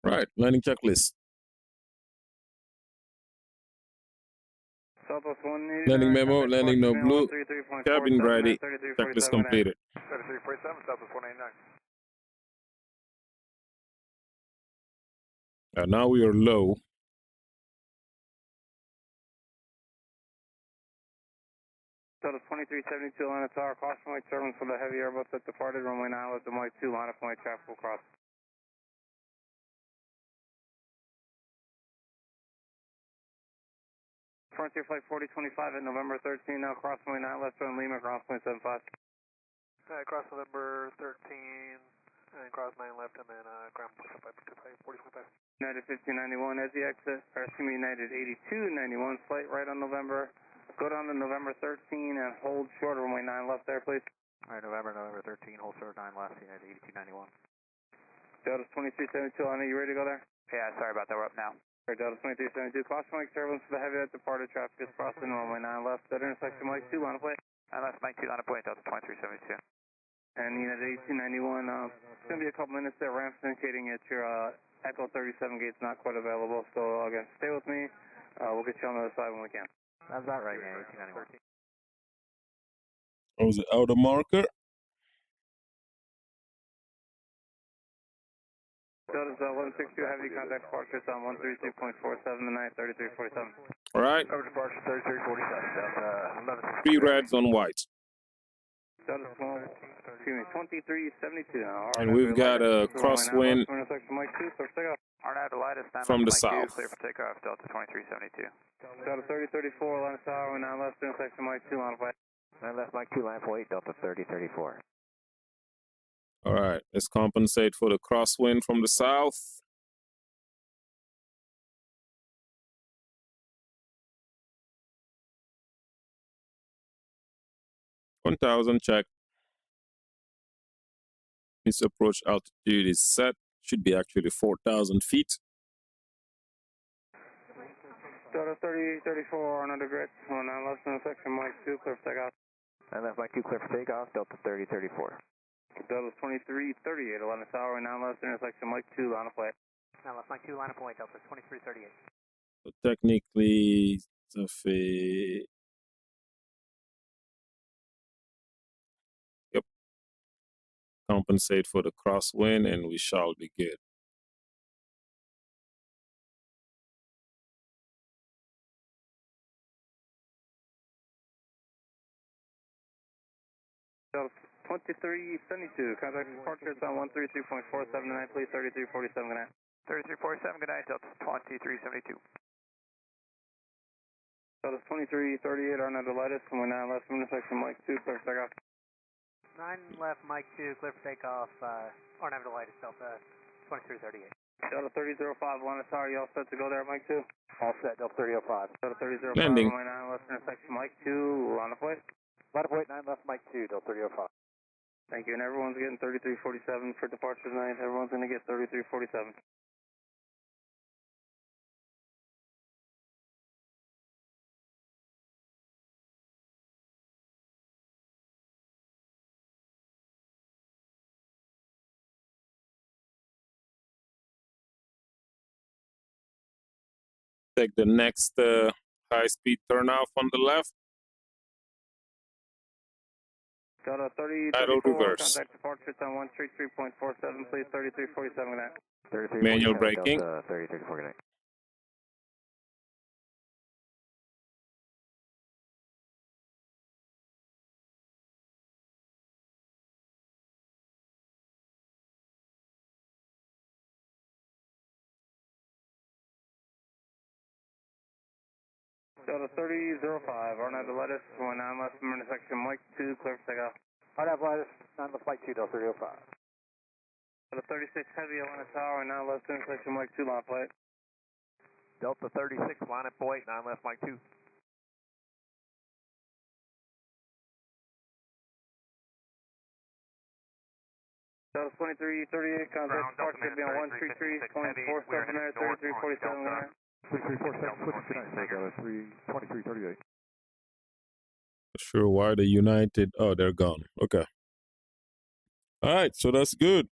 Right, landing checklist. Southwest 189. Landing memo, landing no blue. Cabin ready. Checklist completed. 3347, Southwest 189. Now we are low. Delta 2372, line of tower, caution light turbulence for the heavy Airbus that departed, runway 9 left, Mike 2, line up and wait, traffic will cross. Frontier Flight 4025 at November 13, now cross runway 9 left, turn Lima, ground point 75. Cross November 13, and then cross 9 left, and then ground point 4025. United 1591 as the exit, or excuse me, United 8291, flight right on November. Go down to November 13 and hold short of runway 9 left there, please. Alright, November 13, hold short 9 left, United 8291. Delta 2372, Lana, you ready to go there? Yeah, sorry about that, we're up now. Delta 2372, caution Mike turbulence for the heavy that departed, traffic is crossing runway 9 left, that intersection Mike 2, line of play. That's Mike 2 line of point, Delta 2372. And unit 1891, it's going to be a couple minutes there. Ramp's indicating that your Echo 37 gate's not quite available, so again, stay with me. We'll get you on the other side when we can. That's about right, man. 1891. Or was it outer marker? Delta's 1162 heavy contact departures on 132.47 tonight, 3347. All right. Over departure 3347. 3 reds on white. Delta's 2372 now. And we've got a crosswind from the south. Clear for takeoff, Delta 2372. Delta 3034, line of tower, we're now left intersection Mike 2, line of way. Line left Mike 2, line for 8, Delta 3034. All right, let's compensate for the crosswind from the south. $1,000 check. Its approach altitude is set. Should be actually 4,000 feet. Delta 3034 on under grid. We're now left intersection Mike 2, clear for takeoff. Line left Mike 2, clear for takeoff, Delta 3034. Delta 2338, line of tower, now left intersection Mike 2, line of flight. Now left Mike 2, line of flight, Delta 2338. So technically, yep. Compensate for the crosswind and we shall be good. Delta 2372, contact departures on 133.47 tonight, please, 3347, good night. 3347, good night, Delta 2372. Delta 2338, our number latest, and we're now left from intersection Mike 2, clear for takeoff. 9 left Mike 2, clear for takeoff, our number latest, Delta 2338. Delta 3005, line of tower, you all set to go there, Mike 2? All set, Delta 3005. Delta 3005, Landing. we're now left intersection Mike 2, line of flight. Line of flight, 9 left Mike 2, Delta 3005. Thank you, and everyone's getting 3347 for departure tonight. Everyone's going to get 3347. Take the next high-speed turnoff on the left. Delta 3034, Idle reverse. contact departures on 133.47, please, 3347, good night. Manual braking. 3034, good night. Delta 3005, RNAV lettuce, 19 left from intersection Mike 2, clear for takeoff. RNAV lettuce, 9 left Mike 2, Delta 3005. Delta 36 heavy, Atlanta Tower, 9 left intersection Mike 2, line plate. Delta 36, line up point, 9 left Mike 2. Delta 2338, contact departure be on 133.47 there, 3347 there. 2338. Sure why the United, oh, they're gone. Okay. All right, so that's good.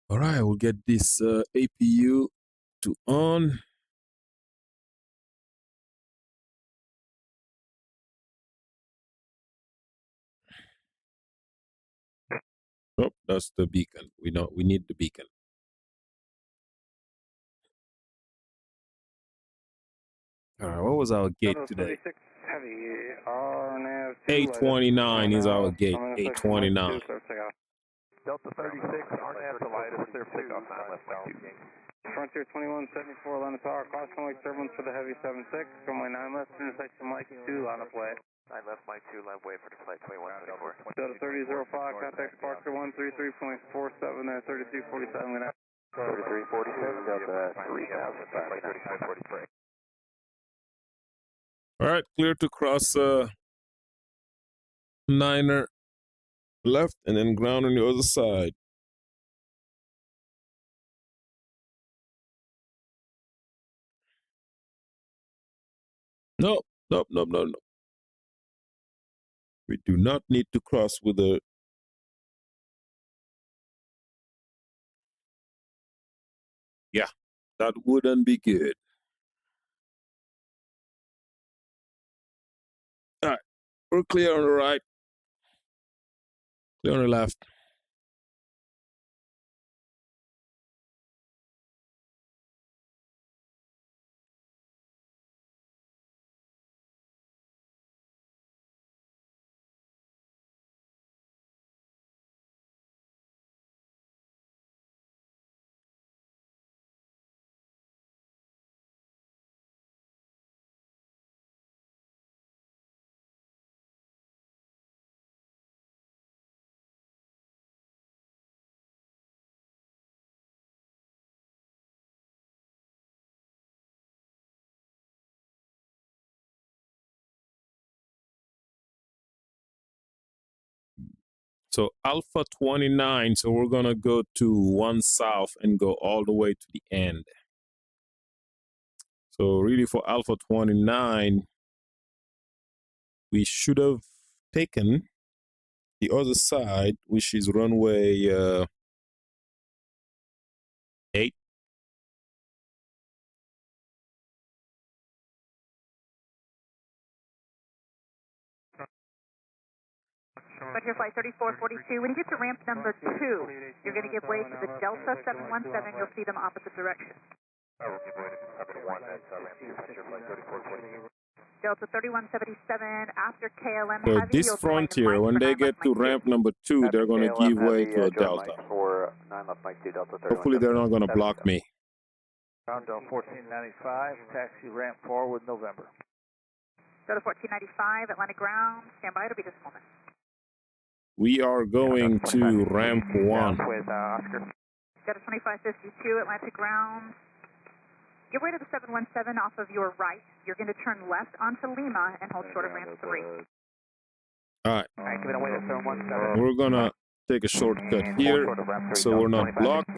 All right, we'll get this APU to on. Oh, that's the beacon. We need the beacon. All right, what was our gate today? 829 is our gate. 829. Delta 36, RNAV to light is clear for takeoff, 9 left Mike 2. Frontier 2174, Atlanta Tower, caution Mike turbulence for the heavy 76, runway 9 left, intersection Mike 2, line up way. 9 left Mike 2, line way for the flight 2174. Delta 3005, contact departure 133.47 there, 3347, good night. 3347, Delta 3005, 3543. All right, clear to cross 9er left and then ground on the other side. No, no, no, no, no. We do not need to cross with the. Yeah, that wouldn't be good. All right, we're clear on the right, clear on the left. So Alpha 29, so we're gonna go to 1 south and go all the way to the end. So really for Alpha 29, we should have taken the other side, which is runway 8. Frontier Flight 3442, when you get to ramp number 2, you're going to give way to the Delta 717. You'll see them opposite direction. I will give way to 7-1, that's ramp 2, Frontier Flight 3442. Delta 3177, after KLM So Heavy, this you'll join the Frontier, Mike when for they 9 get left to Mike 2. ramp number 2, they're gonna give way to a Delta. For 9 left Mike 2, Delta 31. Hopefully they're not gonna block me. Countdown 1495, taxi ramp forward November. Delta 1495, Atlantic ground, stand by, it'll be just a moment. We are going to ramp 1. With Oscar. Delta 2552, Atlantic ground. Give way to the 717 off of your right. You're going to turn left onto Lima and hold short of ramp 3. All right. All right, give it away to 717. We're gonna take a shortcut here so we're not blocked.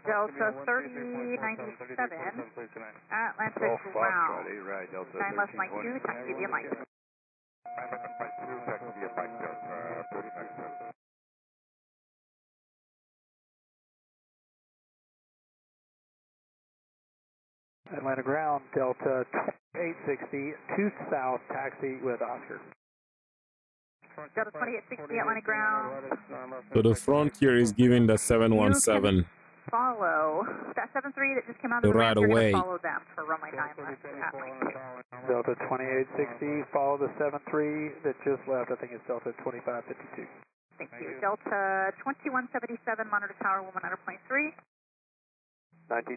Delta 3097, Atlantic ground. 9 left Mike 2, taxi via Mike. Atlanta ground, Delta 860, 2 south, taxi with Oscar. Delta 2860, Atlanta ground. So the Frontier is giving the 717 Follow that 73 that just came out the of the right ramp. You're away. going to follow them for runway 9 left at Mike 2. Delta 2860, follow the 73 that just left. I think it's Delta 2552. Thank you. Delta 2177, monitor tower 100.3. 93,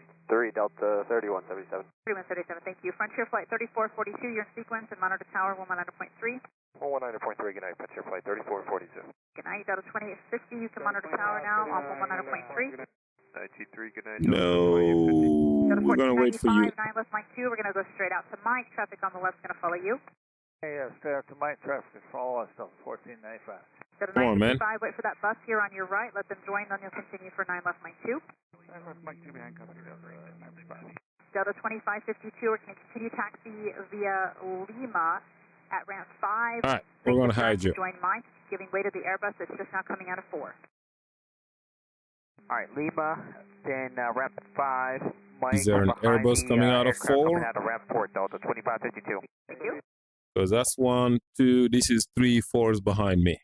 Delta 3177. 3177, thank you. Frontier Flight 3442, you're in sequence and monitor tower 100.3. 100.3, good night, Frontier Flight 3442. Good night, Delta 2860, you can monitor tower now on 100.3. 93, good night. No, we're gonna wait for you. 9 left Mike 2, we're going to go straight out to Mike. Traffic on the left is going to follow you. Hey, straight out to Mike, traffic is follow us, Delta 1495. Delta Come on, man. 955, wait for that bus here on your right. Let them join, then you'll continue for 9 left Mike 2. 9 left Mike 2 behind company, Delta 955. Delta 2552, we're going to continue taxi via Lima at ramp 5. All right, we're gonna hide you. Join Mike, giving way to the Airbus that's just now coming out of 4. All right, Lima, then ramp 5. Mike, Is there an Airbus coming out of 4? Coming out of ramp 4, Delta 2552. Thank you. Because that's 1, 2, this is 3, 4 is behind me.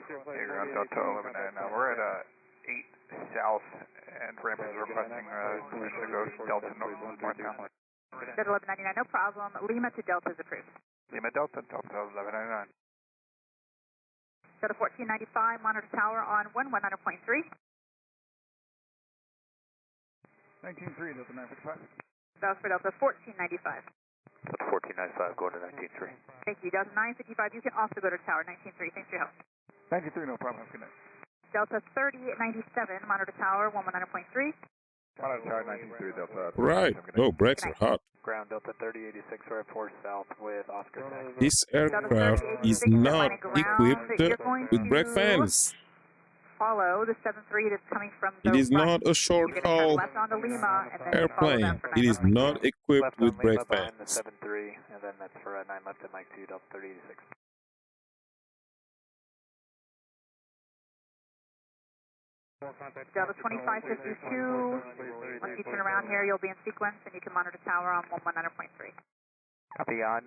Hey, ground Delta 11, we're at 8 south, and ramp is requesting permission to go Delta northbound. Delta 1199, no problem. Lima to Delta is approved. Lima Delta, Delta 1199. Delta 1495, monitor tower on 100.3. 193, Delta 955. That was for Delta 1495. Delta 1495, going to 193. Thank you. Delta 955, you can also go to tower 193. Thanks for your help. 93, no problem, good night. Delta 3097, monitor tower 119.3. Monitor tower 93 Delta. Right. Oh, brakes are hot. Ground Delta 3086, right 4 south with Oscar taxi. This aircraft is not equipped with brake fans. Follow the 73 that's coming from the It is right. not a short You're going to turn haul left onto Lima and then follow airplane. that for It 9 is left. not equipped Left with on brake Lima behind the fans. 73, and then that's for 9 left at Mike 2 Delta 3086. Delta 2552. Once you turn around here, you'll be in sequence and you can monitor tower on 119.3. Copy on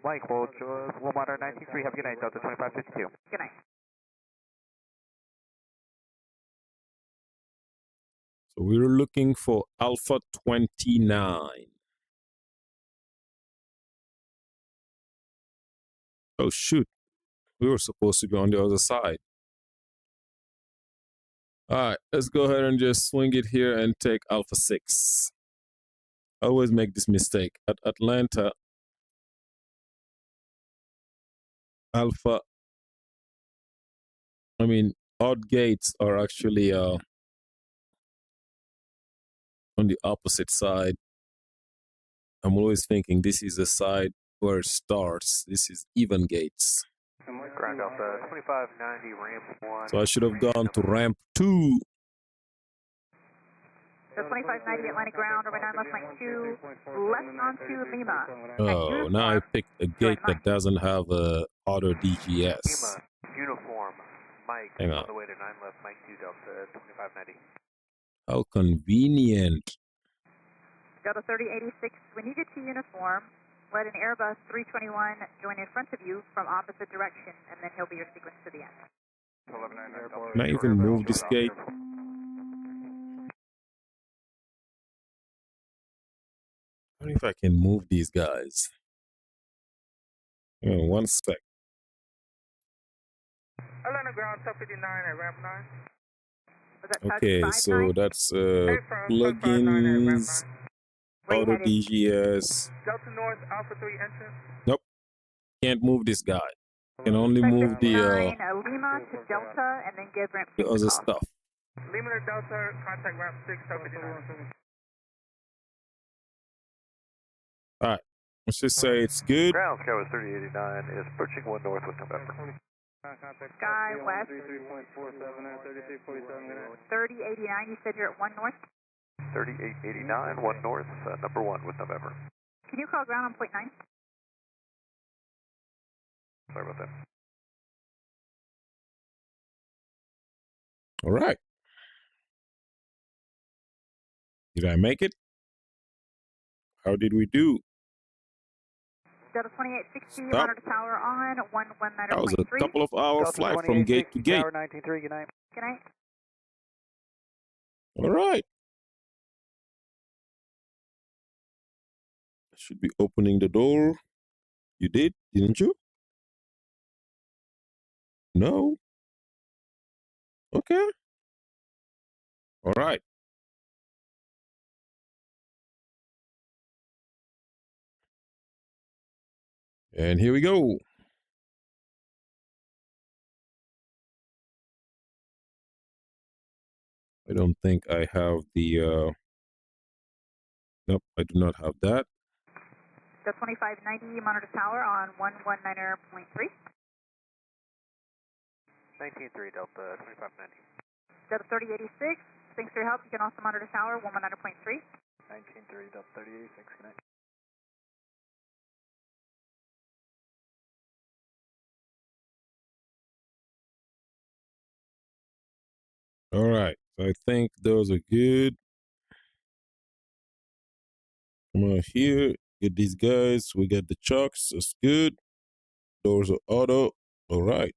Mike, we'll monitor 93. Have a good night, Delta 2552. Good night. So we're looking for Alpha 29. Oh, shoot. We were supposed to be on the other side. All right, let's go ahead and just swing it here and take Alpha 6. I always make this mistake. At Atlanta, Alpha, odd gates are actually on the opposite side. I'm always thinking this is the side where it starts. This is even gates. Ground Delta 2590, ramp 1. So I should have gone to ramp 2. So 2590 Atlantic ground, over 9 left, Mike 2, left onto Lima. Oh, now I picked a gate that doesn't have a auto DGS. Lima, uniform, Mike, Hang on on. the way to 9 left, Mike 2 Delta 2590. How convenient. Delta 3086, when you get to uniform, let an Airbus 321 join in front of you from opposite direction, and then he'll be your sequence to the end. Can I even move this gate? I don't know if I can move these guys. Hang on 1 sec. Atlanta ground, top 59 at ramp 9. Okay, so that's plugins, auto DGS. Delta North, Alpha 3 entrance. Nope, can't move this guy. Can only move the Lima to Delta, and then give ramp 6 other stuff. Lima to Delta, contact ramp 6, top 59. All right, let's just say it's good. Ground Sky was 3089 is approaching 1 north with November. Sky west. 3089, you said you're at 1 north? 3889, 1 north, number 1 with November. Can you call ground on point 9? Sorry about that. All right. Did I make it? How did we do? Delta 2860, Stop. monitor tower on 119.3. That was a couple of hour flight from gate to gate. Tower 193, good night. Good night. All right. I should be opening the door. You did, didn't you? No. Okay. All right. And here we go. I don't think I have the, nope, I do not have that. The 2590, monitor tower on 119.3. 193 Delta 2590. Delta 3086, thanks for your help. You can also monitor tower 119.3. 193 Delta 3086, good night. All right. So I think those are good. Come on here. Get these guys. We got the chucks. That's good. Doors are auto. All right.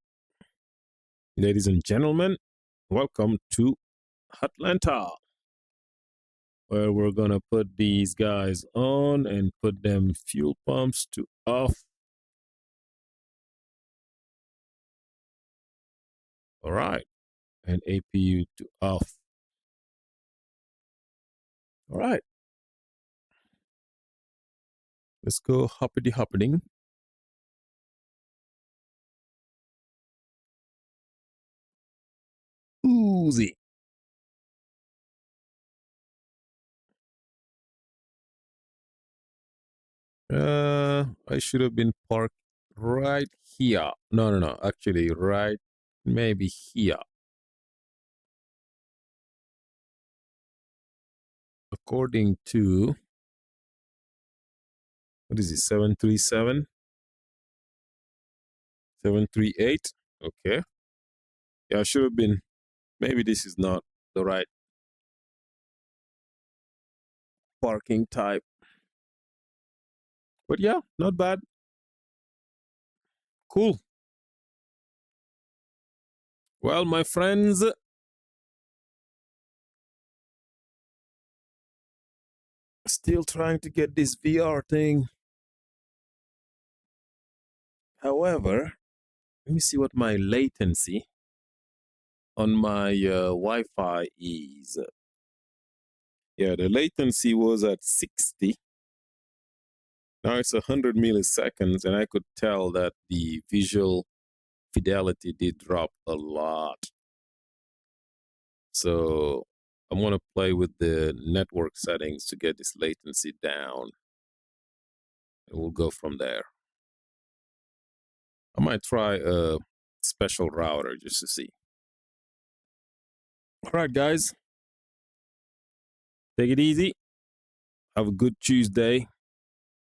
Ladies and gentlemen, welcome to Atlanta, where we're going to put these guys on and put them fuel pumps to off. All right. And APU to off. All right. Let's go hoppity hoppiting. Oozy. I should have been parked right here. No. Actually, right maybe here. According to, what is it, 737? 738? Okay. Yeah, I should have been. Maybe this is not the right parking type. But yeah, not bad. Cool. Well, my friends, still trying to get this VR thing. However, let me see what my latency on my Wi-Fi is. Yeah, the latency was at 60. Now it's 100 milliseconds, and I could tell that the visual fidelity did drop a lot. So I'm going to play with the network settings to get this latency down. And we'll go from there. I might try a special router just to see. All right, guys. Take it easy. Have a good Tuesday.